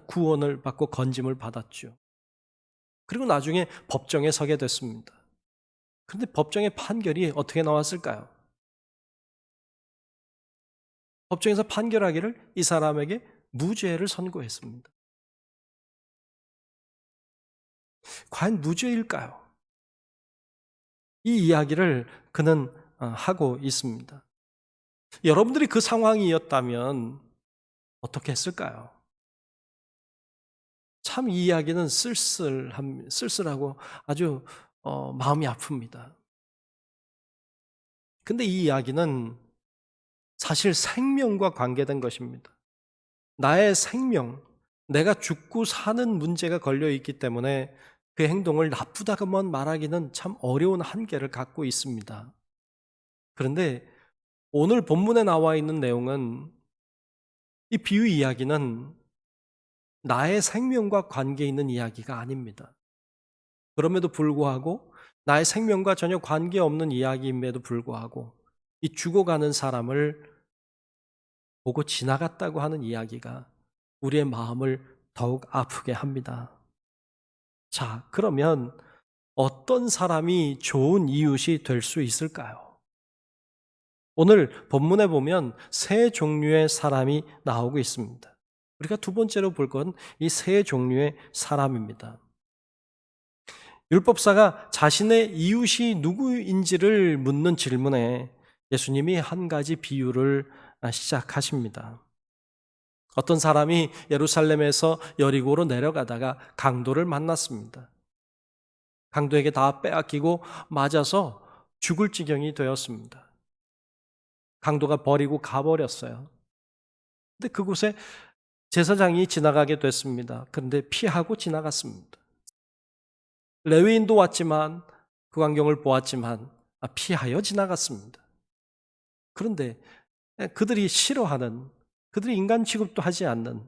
구원을 받고 건짐을 받았죠. 그리고 나중에 법정에 서게 됐습니다. 그런데 법정의 판결이 어떻게 나왔을까요? 법정에서 판결하기를 이 사람에게 무죄를 선고했습니다. 과연 무죄일까요? 이 이야기를 그는 하고 있습니다. 여러분들이 그 상황이었다면 어떻게 했을까요? 참 이 이야기는 쓸쓸하고 아주 마음이 아픕니다. 근데 이 이야기는 사실 생명과 관계된 것입니다. 나의 생명, 내가 죽고 사는 문제가 걸려 있기 때문에 그 행동을 나쁘다고만 말하기는 참 어려운 한계를 갖고 있습니다. 그런데 오늘 본문에 나와 있는 내용은 이 비유 이야기는 나의 생명과 관계 있는 이야기가 아닙니다. 그럼에도 불구하고 나의 생명과 전혀 관계없는 이야기임에도 불구하고 이 죽어가는 사람을 보고 지나갔다고 하는 이야기가 우리의 마음을 더욱 아프게 합니다. 자, 그러면 어떤 사람이 좋은 이웃이 될 수 있을까요? 오늘 본문에 보면 세 종류의 사람이 나오고 있습니다. 우리가 두 번째로 볼 건 이 세 종류의 사람입니다. 율법사가 자신의 이웃이 누구인지를 묻는 질문에 예수님이 한 가지 비유를 시작하십니다. 어떤 사람이 예루살렘에서 여리고로 내려가다가 강도를 만났습니다. 강도에게 다 빼앗기고 맞아서 죽을 지경이 되었습니다. 강도가 버리고 가버렸어요. 근데 그곳에 제사장이 지나가게 됐습니다. 그런데 피하고 지나갔습니다. 레위인도 왔지만 그 광경을 보았지만 피하여 지나갔습니다. 그런데 그들이 싫어하는, 그들이 인간 취급도 하지 않는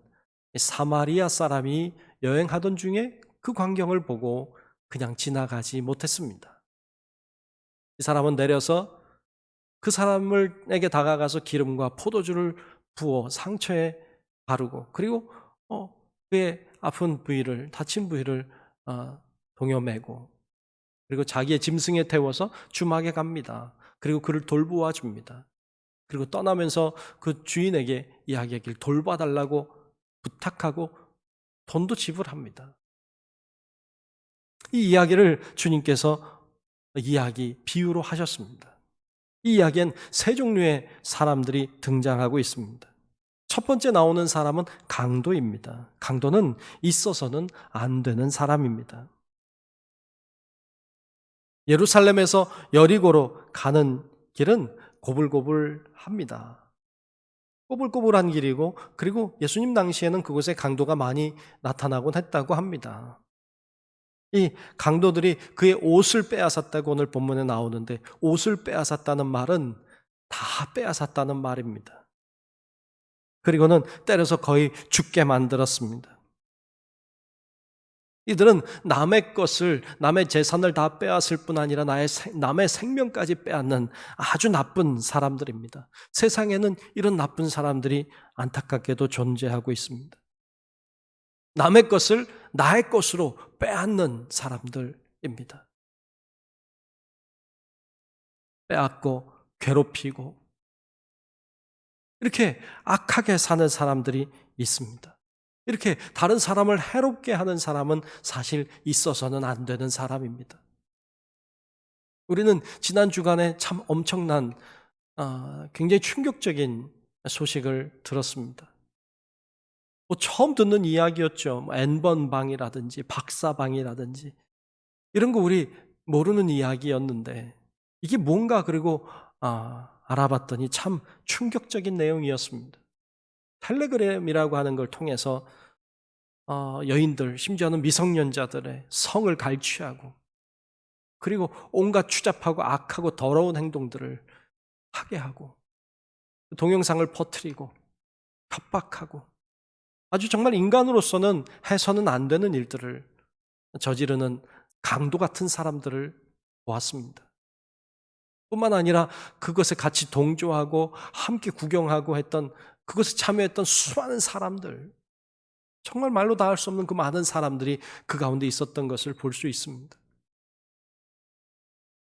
사마리아 사람이 여행하던 중에 그 광경을 보고 그냥 지나가지 못했습니다. 이 사람은 내려서 그 사람에게 다가가서 기름과 포도주를 부어 상처에 바르고 그리고 그의 아픈 부위를, 다친 부위를 동여매고 그리고 자기의 짐승에 태워서 주막에 갑니다. 그리고 그를 돌보아 줍니다. 그리고 떠나면서 그 주인에게 이야기하길 돌봐달라고 부탁하고 돈도 지불합니다. 이 이야기를 주님께서 비유로 하셨습니다. 이 이야기엔 세 종류의 사람들이 등장하고 있습니다. 첫 번째 나오는 사람은 강도입니다. 강도는 있어서는 안 되는 사람입니다. 예루살렘에서 여리고로 가는 길은 고불고불합니다. 꼬불꼬불한 길이고, 그리고 예수님 당시에는 그곳에 강도가 많이 나타나곤 했다고 합니다. 이 강도들이 그의 옷을 빼앗았다고 오늘 본문에 나오는데, 옷을 빼앗았다는 말은 다 빼앗았다는 말입니다. 그리고는 때려서 거의 죽게 만들었습니다. 이들은 남의 것을, 남의 재산을 다 빼앗을 뿐 아니라 남의 생명까지 빼앗는 아주 나쁜 사람들입니다. 세상에는 이런 나쁜 사람들이 안타깝게도 존재하고 있습니다. 남의 것을 나의 것으로 빼앗는 사람들입니다. 빼앗고 괴롭히고 이렇게 악하게 사는 사람들이 있습니다. 이렇게 다른 사람을 해롭게 하는 사람은 사실 있어서는 안 되는 사람입니다. 우리는 지난 주간에 참 엄청난 굉장히 충격적인 소식을 들었습니다. 처음 듣는 이야기였죠. N번방이라든지 박사방이라든지 이런 거 우리 모르는 이야기였는데 이게 뭔가, 그리고 알아봤더니 참 충격적인 내용이었습니다. 텔레그램이라고 하는 걸 통해서 여인들, 심지어는 미성년자들의 성을 갈취하고, 그리고 온갖 추잡하고 악하고 더러운 행동들을 하게 하고, 동영상을 퍼뜨리고 협박하고, 아주 정말 인간으로서는 해서는 안 되는 일들을 저지르는 강도 같은 사람들을 보았습니다. 뿐만 아니라 그것에 같이 동조하고 함께 구경하고 했던, 그것에 참여했던 수많은 사람들, 정말 말로 다 할 수 없는 그 많은 사람들이 그 가운데 있었던 것을 볼 수 있습니다.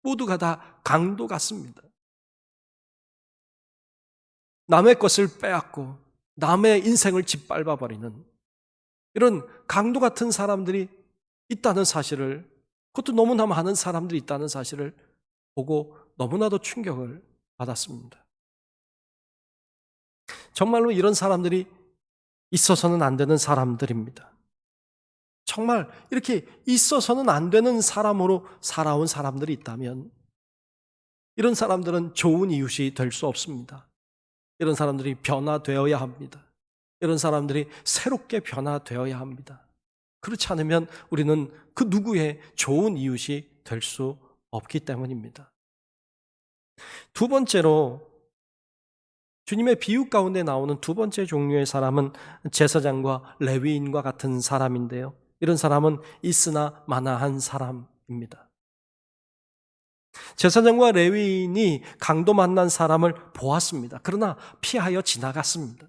모두가 다 강도 같습니다. 남의 것을 빼앗고 남의 인생을 짓밟아버리는 이런 강도 같은 사람들이 있다는 사실을, 그것도 너무나 많은 사람들이 있다는 사실을 보고 너무나도 충격을 받았습니다. 정말로 이런 사람들이 있어서는 안 되는 사람들입니다. 정말 이렇게 있어서는 안 되는 사람으로 살아온 사람들이 있다면 이런 사람들은 좋은 이웃이 될 수 없습니다. 이런 사람들이 변화되어야 합니다. 이런 사람들이 새롭게 변화되어야 합니다. 그렇지 않으면 우리는 그 누구의 좋은 이웃이 될 수 없기 때문입니다. 두 번째로, 주님의 비유 가운데 나오는 두 번째 종류의 사람은 제사장과 레위인과 같은 사람인데요. 이런 사람은 있으나 마나한 사람입니다. 제사장과 레위인이 강도 만난 사람을 보았습니다. 그러나 피하여 지나갔습니다.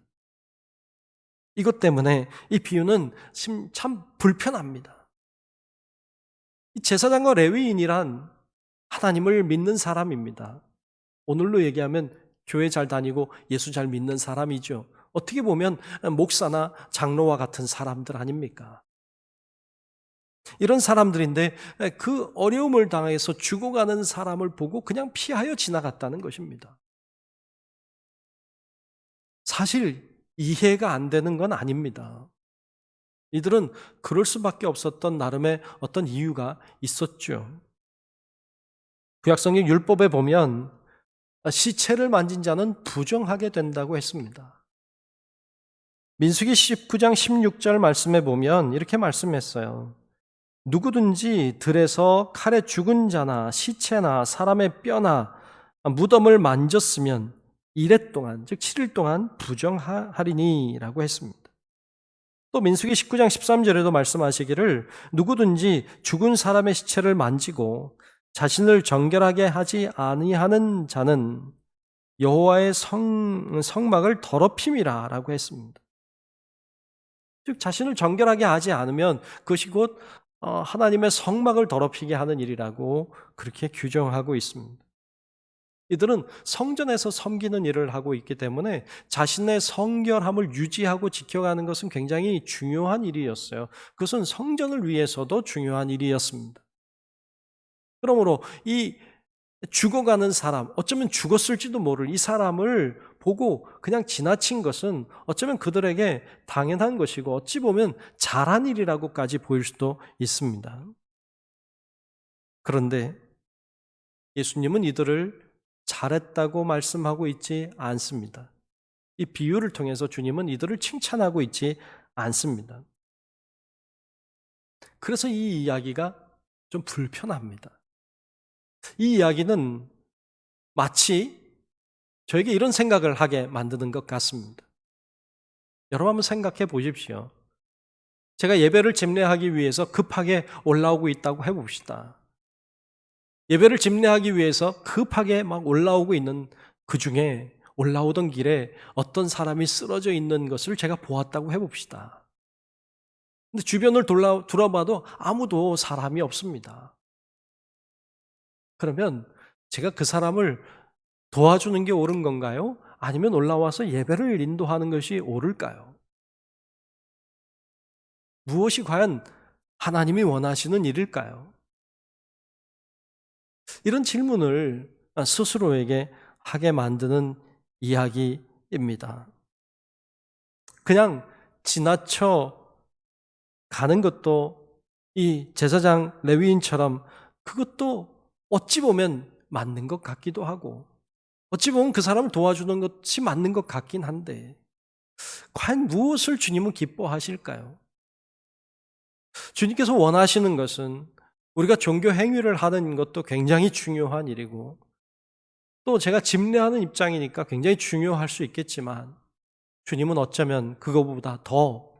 이것 때문에 이 비유는 참 불편합니다. 이 제사장과 레위인이란 하나님을 믿는 사람입니다. 오늘로 얘기하면 교회 잘 다니고 예수 잘 믿는 사람이죠. 어떻게 보면 목사나 장로와 같은 사람들 아닙니까? 이런 사람들인데 그 어려움을 당해서 죽어가는 사람을 보고 그냥 피하여 지나갔다는 것입니다. 사실 이해가 안 되는 건 아닙니다. 이들은 그럴 수밖에 없었던 나름의 어떤 이유가 있었죠. 구약성경 율법에 보면 시체를 만진 자는 부정하게 된다고 했습니다. 민수기 19장 16절 말씀에 보면 이렇게 말씀했어요. 누구든지 들에서 칼에 죽은 자나 시체나 사람의 뼈나 무덤을 만졌으면 이레 동안, 즉 7일 동안 부정하리니 라고 했습니다. 또 민수기 19장 13절에도 말씀하시기를 누구든지 죽은 사람의 시체를 만지고 자신을 정결하게 하지 아니하는 자는 여호와의 성막을 더럽힘이라 라고 했습니다. 즉 자신을 정결하게 하지 않으면 그것이 곧 하나님의 성막을 더럽히게 하는 일이라고 그렇게 규정하고 있습니다. 이들은 성전에서 섬기는 일을 하고 있기 때문에 자신의 성결함을 유지하고 지켜가는 것은 굉장히 중요한 일이었어요. 그것은 성전을 위해서도 중요한 일이었습니다. 그러므로 이 죽어가는 사람, 어쩌면 죽었을지도 모를 이 사람을 보고 그냥 지나친 것은 어쩌면 그들에게 당연한 것이고 어찌 보면 잘한 일이라고까지 보일 수도 있습니다. 그런데 예수님은 이들을 잘했다고 말씀하고 있지 않습니다. 이 비유를 통해서 주님은 이들을 칭찬하고 있지 않습니다. 그래서 이 이야기가 좀 불편합니다. 이 이야기는 마치 저에게 이런 생각을 하게 만드는 것 같습니다. 여러분 한번 생각해 보십시오. 제가 예배를 집례하기 위해서 급하게 올라오고 있다고 해봅시다. 예배를 집례하기 위해서 급하게 막 올라오고 있는 그 중에 올라오던 길에 어떤 사람이 쓰러져 있는 것을 제가 보았다고 해봅시다. 근데 주변을 둘러봐도 아무도 사람이 없습니다. 그러면 제가 그 사람을 도와주는 게 옳은 건가요? 아니면 올라와서 예배를 인도하는 것이 옳을까요? 무엇이 과연 하나님이 원하시는 일일까요? 이런 질문을 스스로에게 하게 만드는 이야기입니다. 그냥 지나쳐 가는 것도 이 제사장 레위인처럼 그것도 어찌 보면 맞는 것 같기도 하고 어찌 보면 그 사람을 도와주는 것이 맞는 것 같긴 한데 과연 무엇을 주님은 기뻐하실까요? 주님께서 원하시는 것은 우리가 종교 행위를 하는 것도 굉장히 중요한 일이고 또 제가 집례하는 입장이니까 굉장히 중요할 수 있겠지만 주님은 어쩌면 그거보다 더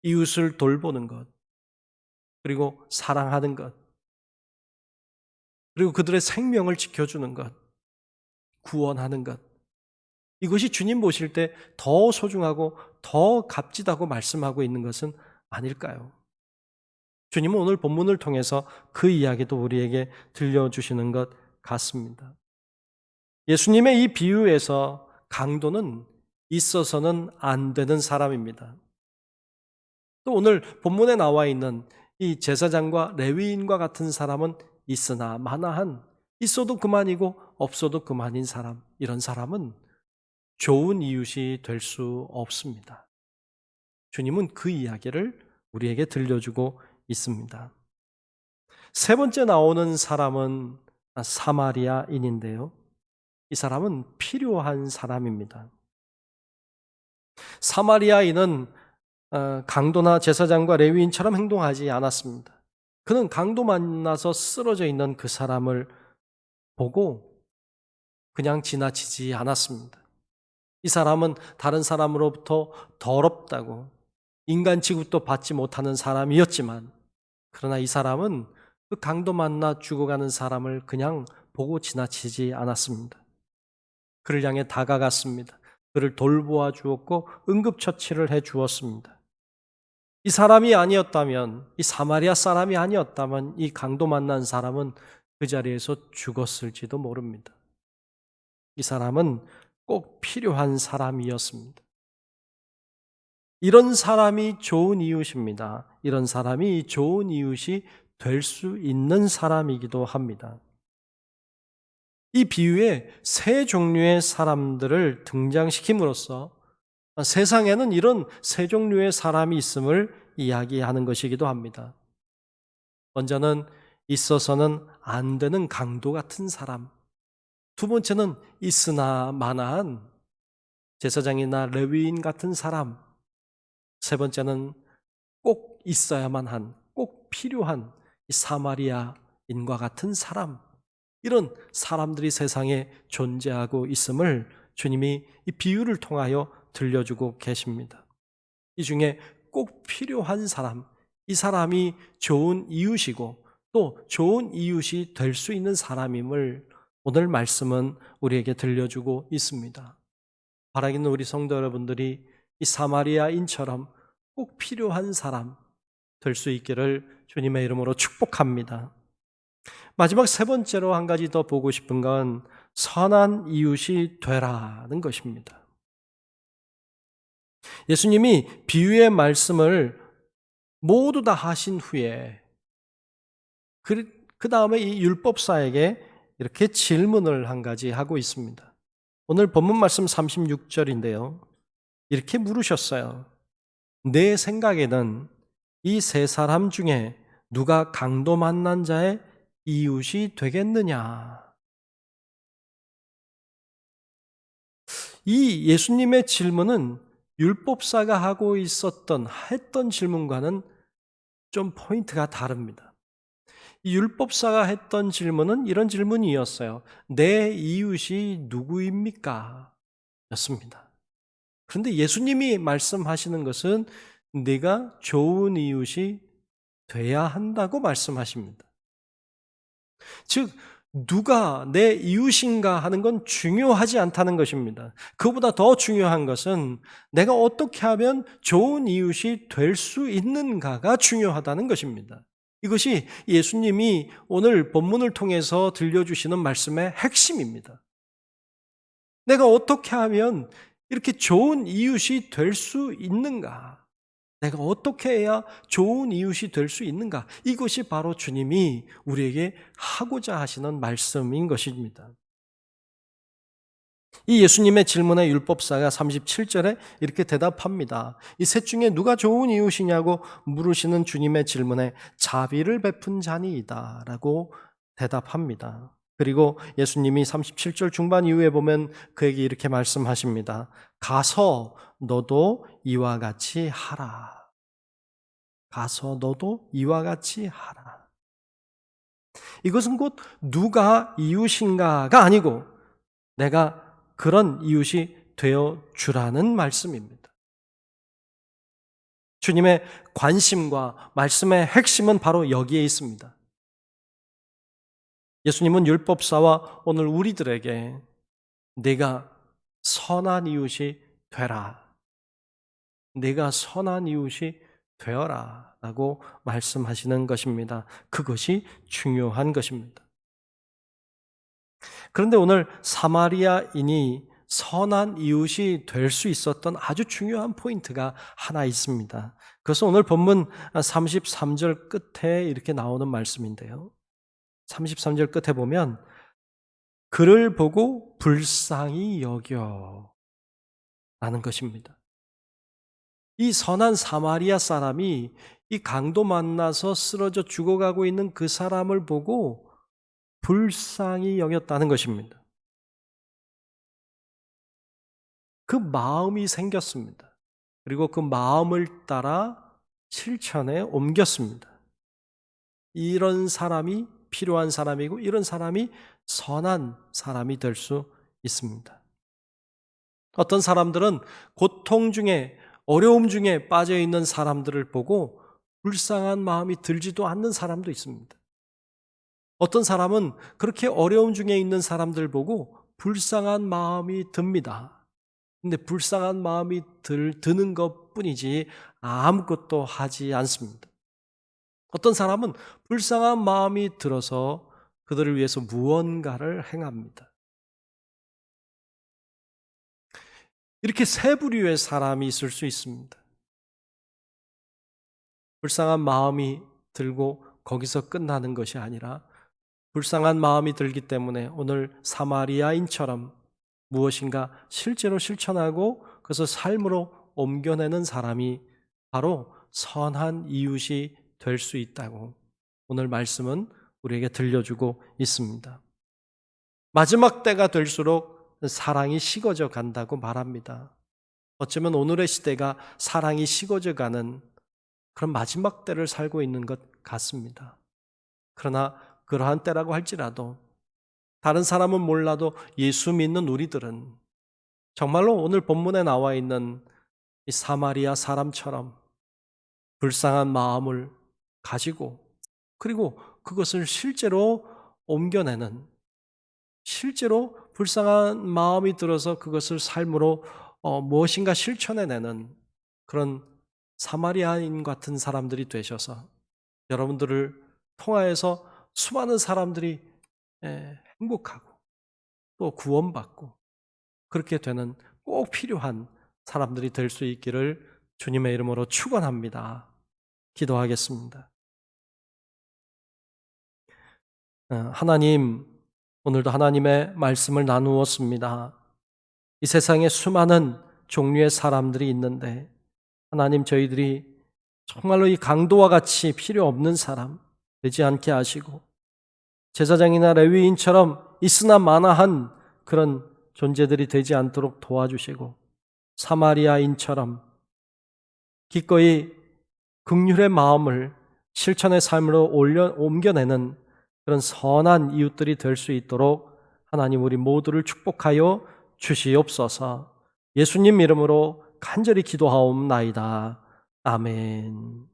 이웃을 돌보는 것 그리고 사랑하는 것 그리고 그들의 생명을 지켜주는 것 구원하는 것 이것이 주님 보실 때 더 소중하고 더 값지다고 말씀하고 있는 것은 아닐까요? 주님은 오늘 본문을 통해서 그 이야기도 우리에게 들려주시는 것 같습니다. 예수님의 이 비유에서 강도는 있어서는 안 되는 사람입니다. 또 오늘 본문에 나와 있는 이 제사장과 레위인과 같은 사람은 있으나 마나한 있어도 그만이고 없어도 그만인 사람 이런 사람은 좋은 이웃이 될 수 없습니다. 주님은 그 이야기를 우리에게 들려주고 있습니다. 세 번째 나오는 사람은 사마리아인인데요. 이 사람은 필요한 사람입니다. 사마리아인은 강도나 제사장과 레위인처럼 행동하지 않았습니다. 그는 강도 만나서 쓰러져 있는 그 사람을 보고 그냥 지나치지 않았습니다. 이 사람은 다른 사람으로부터 더럽다고 인간 취급도 받지 못하는 사람이었지만 그러나 이 사람은 그 강도 만나 죽어가는 사람을 그냥 보고 지나치지 않았습니다. 그를 향해 다가갔습니다. 그를 돌보아 주었고 응급처치를 해 주었습니다. 이 사람이 아니었다면 이 사마리아 사람이 아니었다면 이 강도 만난 사람은 그 자리에서 죽었을지도 모릅니다. 이 사람은 꼭 필요한 사람이었습니다. 이런 사람이 좋은 이웃입니다. 이런 사람이 좋은 이웃이 될 수 있는 사람이기도 합니다. 이 비유에 세 종류의 사람들을 등장시킴으로써 세상에는 이런 세 종류의 사람이 있음을 이야기하는 것이기도 합니다. 먼저는 있어서는 안 되는 강도 같은 사람. 두 번째는 있으나 마나한 제사장이나 레위인 같은 사람. 세 번째는 꼭 있어야만 한, 꼭 필요한 이 사마리아인과 같은 사람. 이런 사람들이 세상에 존재하고 있음을 주님이 이 비유를 통하여 들려주고 계십니다. 이 중에 꼭 필요한 사람, 이 사람이 좋은 이웃이고 또 좋은 이웃이 될 수 있는 사람임을 오늘 말씀은 우리에게 들려주고 있습니다. 바라기는 우리 성도 여러분들이 이 사마리아인처럼 꼭 필요한 사람, 될 수 있기를 주님의 이름으로 축복합니다. 마지막 세 번째로 한 가지 더 보고 싶은 건 선한 이웃이 되라는 것입니다. 예수님이 비유의 말씀을 모두 다 하신 후에 그 다음에 이 율법사에게 이렇게 질문을 한 가지 하고 있습니다. 오늘 본문 말씀 36절인데요. 이렇게 물으셨어요. 내 생각에는 이 세 사람 중에 누가 강도 만난 자의 이웃이 되겠느냐? 이 예수님의 질문은 율법사가 했던 질문과는 좀 포인트가 다릅니다. 이 율법사가 했던 질문은 이런 질문이었어요. 내 이웃이 누구입니까? 였습니다. 그런데 예수님이 말씀하시는 것은 네가 좋은 이웃이 돼야 한다고 말씀하십니다. 즉, 누가 내 이웃인가 하는 건 중요하지 않다는 것입니다. 그보다 더 중요한 것은 내가 어떻게 하면 좋은 이웃이 될 수 있는가가 중요하다는 것입니다. 이것이 예수님이 오늘 본문을 통해서 들려주시는 말씀의 핵심입니다. 내가 어떻게 하면 이렇게 좋은 이웃이 될 수 있는가? 내가 어떻게 해야 좋은 이웃이 될 수 있는가? 이것이 바로 주님이 우리에게 하고자 하시는 말씀인 것입니다. 이 예수님의 질문에 율법사가 37절에 이렇게 대답합니다. 이 셋 중에 누가 좋은 이웃이냐고 물으시는 주님의 질문에 자비를 베푼 자니이다 라고 대답합니다. 그리고 예수님이 37절 중반 이후에 보면 그에게 이렇게 말씀하십니다. 가서 너도 이와 같이 하라. 가서 너도 이와 같이 하라. 이것은 곧 누가 이웃인가가 아니고 내가 그런 이웃이 되어 주라는 말씀입니다. 주님의 관심과 말씀의 핵심은 바로 여기에 있습니다. 예수님은 율법사와 오늘 우리들에게 내가 선한 이웃이 되라. 내가 선한 이웃이 되어라 라고 말씀하시는 것입니다. 그것이 중요한 것입니다. 그런데 오늘 사마리아인이 선한 이웃이 될 수 있었던 아주 중요한 포인트가 하나 있습니다. 그래서 오늘 본문 33절 끝에 이렇게 나오는 말씀인데요. 33절 끝에 보면 그를 보고 불쌍히 여겨 라는 것입니다. 이 선한 사마리아 사람이 이 강도 만나서 쓰러져 죽어가고 있는 그 사람을 보고 불쌍히 여겼다는 것입니다. 그 마음이 생겼습니다. 그리고 그 마음을 따라 실천에 옮겼습니다. 이런 사람이 필요한 사람이고 이런 사람이 선한 사람이 될 수 있습니다. 어떤 사람들은 고통 중에 어려움 중에 빠져 있는 사람들을 보고 불쌍한 마음이 들지도 않는 사람도 있습니다. 어떤 사람은 그렇게 어려움 중에 있는 사람들 보고 불쌍한 마음이 듭니다. 근데 불쌍한 마음이 드는 것 뿐이지 아무것도 하지 않습니다. 어떤 사람은 불쌍한 마음이 들어서 그들을 위해서 무언가를 행합니다. 이렇게 세 부류의 사람이 있을 수 있습니다. 불쌍한 마음이 들고 거기서 끝나는 것이 아니라 불쌍한 마음이 들기 때문에 오늘 사마리아인처럼 무엇인가 실제로 실천하고 그것을 삶으로 옮겨내는 사람이 바로 선한 이웃이 될 수 있다고 오늘 말씀은 우리에게 들려주고 있습니다. 마지막 때가 될수록 사랑이 식어져 간다고 말합니다. 어쩌면 오늘의 시대가 사랑이 식어져 가는 그런 마지막 때를 살고 있는 것 같습니다. 그러나 그러한 때라고 할지라도 다른 사람은 몰라도 예수 믿는 우리들은 정말로 오늘 본문에 나와 있는 이 사마리아 사람처럼 불쌍한 마음을 가지고 그리고 그것을 실제로 옮겨내는 실제로 불쌍한 마음이 들어서 그것을 삶으로 무엇인가 실천해내는 그런 사마리아인 같은 사람들이 되셔서 여러분들을 통하여서 수많은 사람들이 행복하고 또 구원받고 그렇게 되는 꼭 필요한 사람들이 될 수 있기를 주님의 이름으로 축원합니다. 기도하겠습니다. 하나님, 오늘도 하나님의 말씀을 나누었습니다. 이 세상에 수많은 종류의 사람들이 있는데 하나님, 저희들이 정말로 이 강도와 같이 필요 없는 사람 되지 않게 하시고 제사장이나 레위인처럼 있으나 마나한 그런 존재들이 되지 않도록 도와주시고 사마리아인처럼 기꺼이 긍휼의 마음을 실천의 삶으로 옮겨내는 그런 선한 이웃들이 될 수 있도록 하나님 우리 모두를 축복하여 주시옵소서. 예수님 이름으로 간절히 기도하옵나이다. 아멘.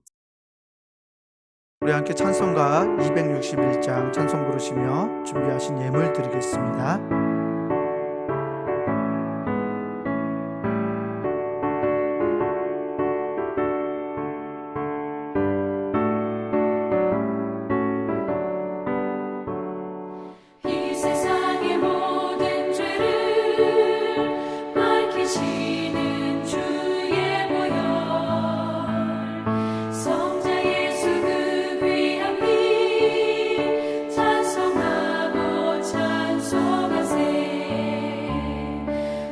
우리 함께 찬송가 261장 찬송 부르시며 준비하신 예물 드리겠습니다. 이 세상의 모든 죄를 밝히시는 주의 보혈, 성자 예수 그 귀한 피 찬송하고 찬송하세.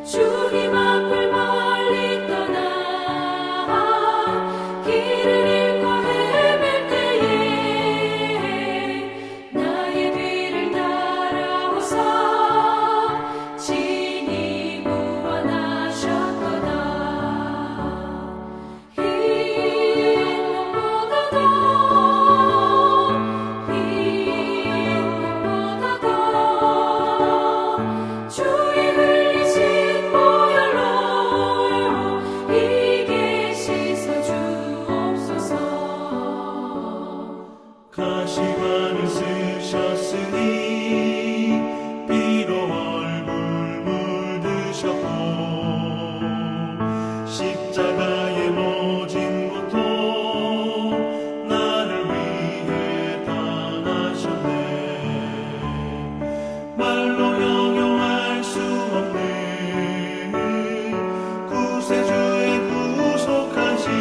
주님 앞을 멀리 떠나 길을 잃고 헤맬 때에 나의 뒤를 따라오사 친히 구원하셨도다. 흰 눈보다 더 주의 흘리신 보혈로 이게 씻어 주옵소서. 가시관을 쓰셨으니 피로 얼굴 물드셨고 십자가의 모진 고통 나를 위해 당하셨네. 말로 형용할 수 없는 구세주의 구속하신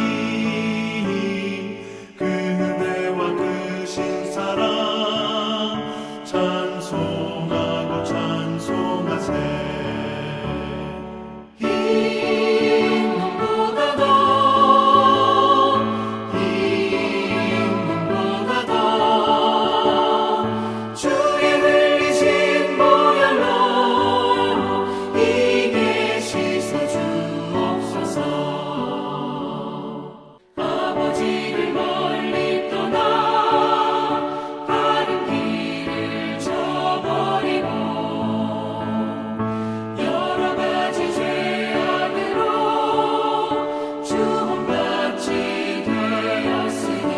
그 은혜와 크신 사랑 찬송하고 찬송하세. 흰 눈보다 더 주의 흘리신 보혈로 이게 씻어 주옵소서. 아버지를 멀리 떠나 바른 길을 저버리고 여러 가지 죄악으로 주홍같이 되었으니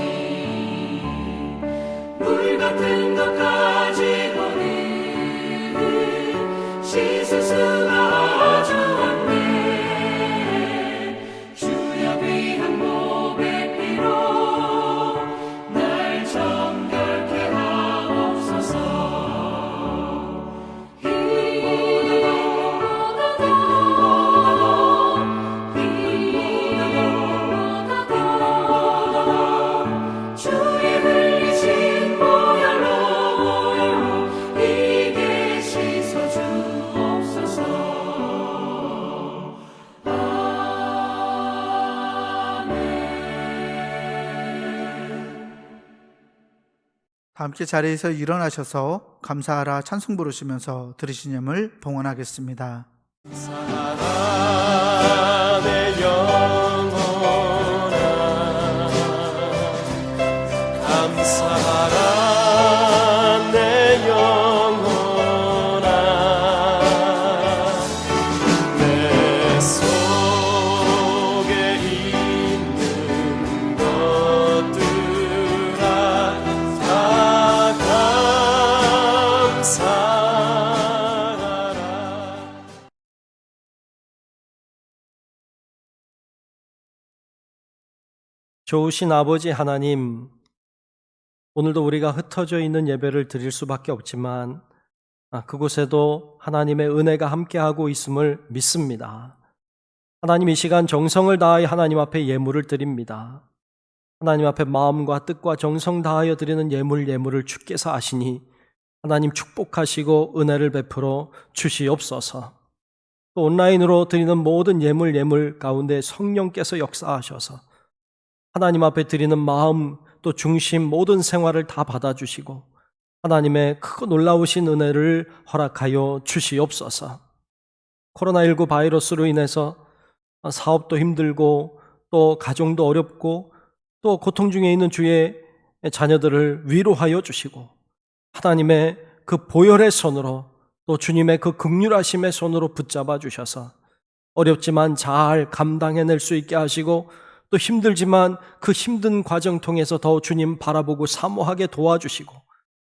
물 같은 것 가지고는 씻을 수가 아주 없네. 주여 귀한 몸의 피로 날 정결케 하옵소서. 주의 흘리신 보혈로 이게 씻어 주옵소서. 다 함께 자리에서 일어나셔서 감사하라 찬송 부르시면서 들으신 예물 봉헌하겠습니다. 사랑아 내 영혼아 감사하라 내 영혼아 내 속에 있는 것들아 다 감사하라. 좋으신 아버지 하나님, 오늘도 우리가 흩어져 있는 예배를 드릴 수밖에 없지만 그곳에도 하나님의 은혜가 함께하고 있음을 믿습니다. 하나님, 이 시간 정성을 다하여 하나님 앞에 예물을 드립니다. 하나님 앞에 마음과 뜻과 정성 다하여 드리는 예물을 주께서 아시니 하나님 축복하시고 은혜를 베풀어 주시옵소서. 또 온라인으로 드리는 모든 예물 가운데 성령께서 역사하셔서 하나님 앞에 드리는 마음 또 중심 모든 생활을 다 받아주시고 하나님의 크고 놀라우신 은혜를 허락하여 주시옵소서. 코로나19 바이러스로 인해서 사업도 힘들고 또 가정도 어렵고 또 고통 중에 있는 주의 자녀들을 위로하여 주시고 하나님의 그 보혈의 손으로 또 주님의 그 긍휼하심의 손으로 붙잡아 주셔서 어렵지만 잘 감당해낼 수 있게 하시고 또 힘들지만 그 힘든 과정 통해서 더 주님 바라보고 사모하게 도와주시고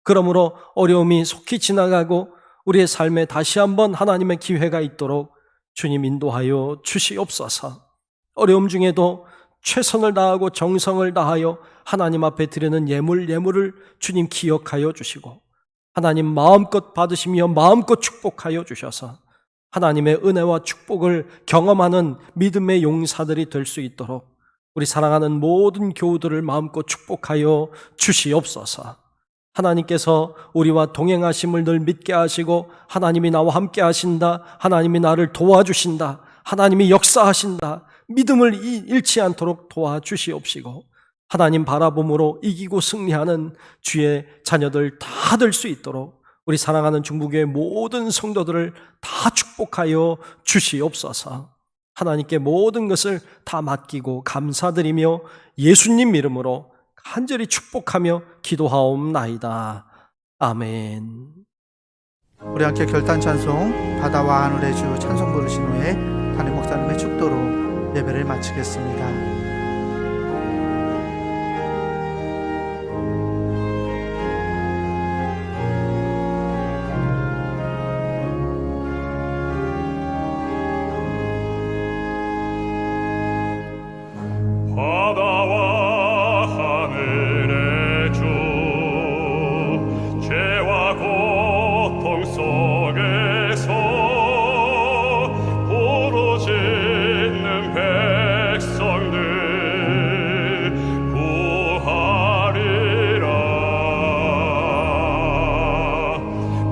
그러므로 어려움이 속히 지나가고 우리의 삶에 다시 한번 하나님의 기회가 있도록 주님 인도하여 주시옵소서. 어려움 중에도 최선을 다하고 정성을 다하여 하나님 앞에 드리는 예물을 주님 기억하여 주시고 하나님 마음껏 받으시며 마음껏 축복하여 주셔서 하나님의 은혜와 축복을 경험하는 믿음의 용사들이 될 수 있도록 우리 사랑하는 모든 교우들을 마음껏 축복하여 주시옵소서. 하나님께서 우리와 동행하심을 늘 믿게 하시고 하나님이 나와 함께 하신다, 하나님이 나를 도와주신다, 하나님이 역사하신다, 믿음을 잃지 않도록 도와주시옵시고 하나님 바라봄으로 이기고 승리하는 주의 자녀들 다 될 수 있도록 우리 사랑하는 중부교회 모든 성도들을 다 축복하여 주시옵소서. 하나님께 모든 것을 다 맡기고 감사드리며 예수님 이름으로 간절히 축복하며 기도하옵나이다. 아멘. 우리 함께 결단 찬송 바다와 하늘의 주 찬송 부르신 후에 담임 목사님의 축도로 예배를 마치겠습니다. 바다와 하늘의 주 죄와 고통 속에서 부르짖는 백성들 구하리라.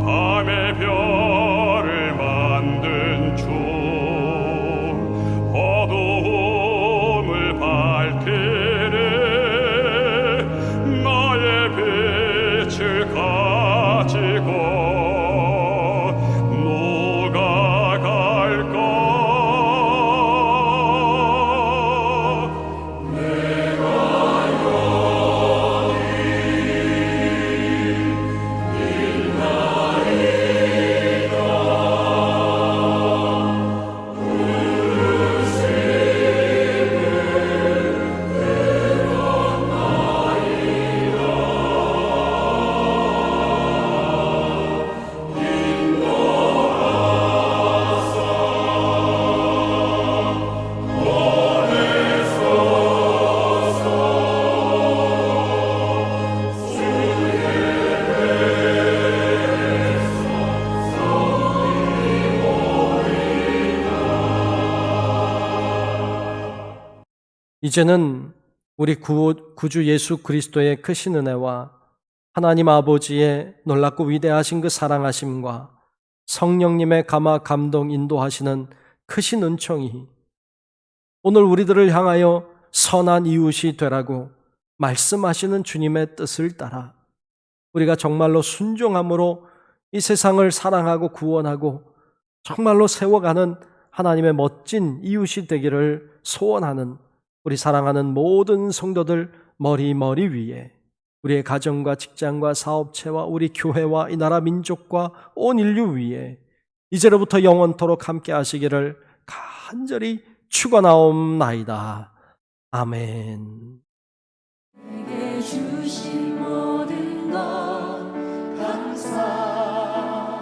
밤의 별을 만든 주 어두움을 밝히네. 나의 빛을 가지고 누가 갈까? 이제는 우리 구주 예수 그리스도의 크신 은혜와 하나님 아버지의 놀랍고 위대하신 그 사랑하심과 성령님의 감화 감동 인도하시는 크신 은총이 오늘 우리들을 향하여 선한 이웃이 되라고 말씀하시는 주님의 뜻을 따라 우리가 정말로 순종함으로 이 세상을 사랑하고 구원하고 정말로 세워가는 하나님의 멋진 이웃이 되기를 소원하는 우리 사랑하는 모든 성도들 머리 위에 우리의 가정과 직장과 사업체와 우리 교회와 이 나라 민족과 온 인류 위에 이제로부터 영원토록 함께 하시기를 간절히 축원하옵나이다. 아멘. 내게 주신 모든 것 감사.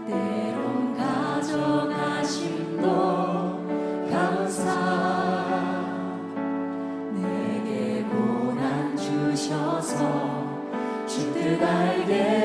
때론 가져가심도 감사. 내 모두가 알게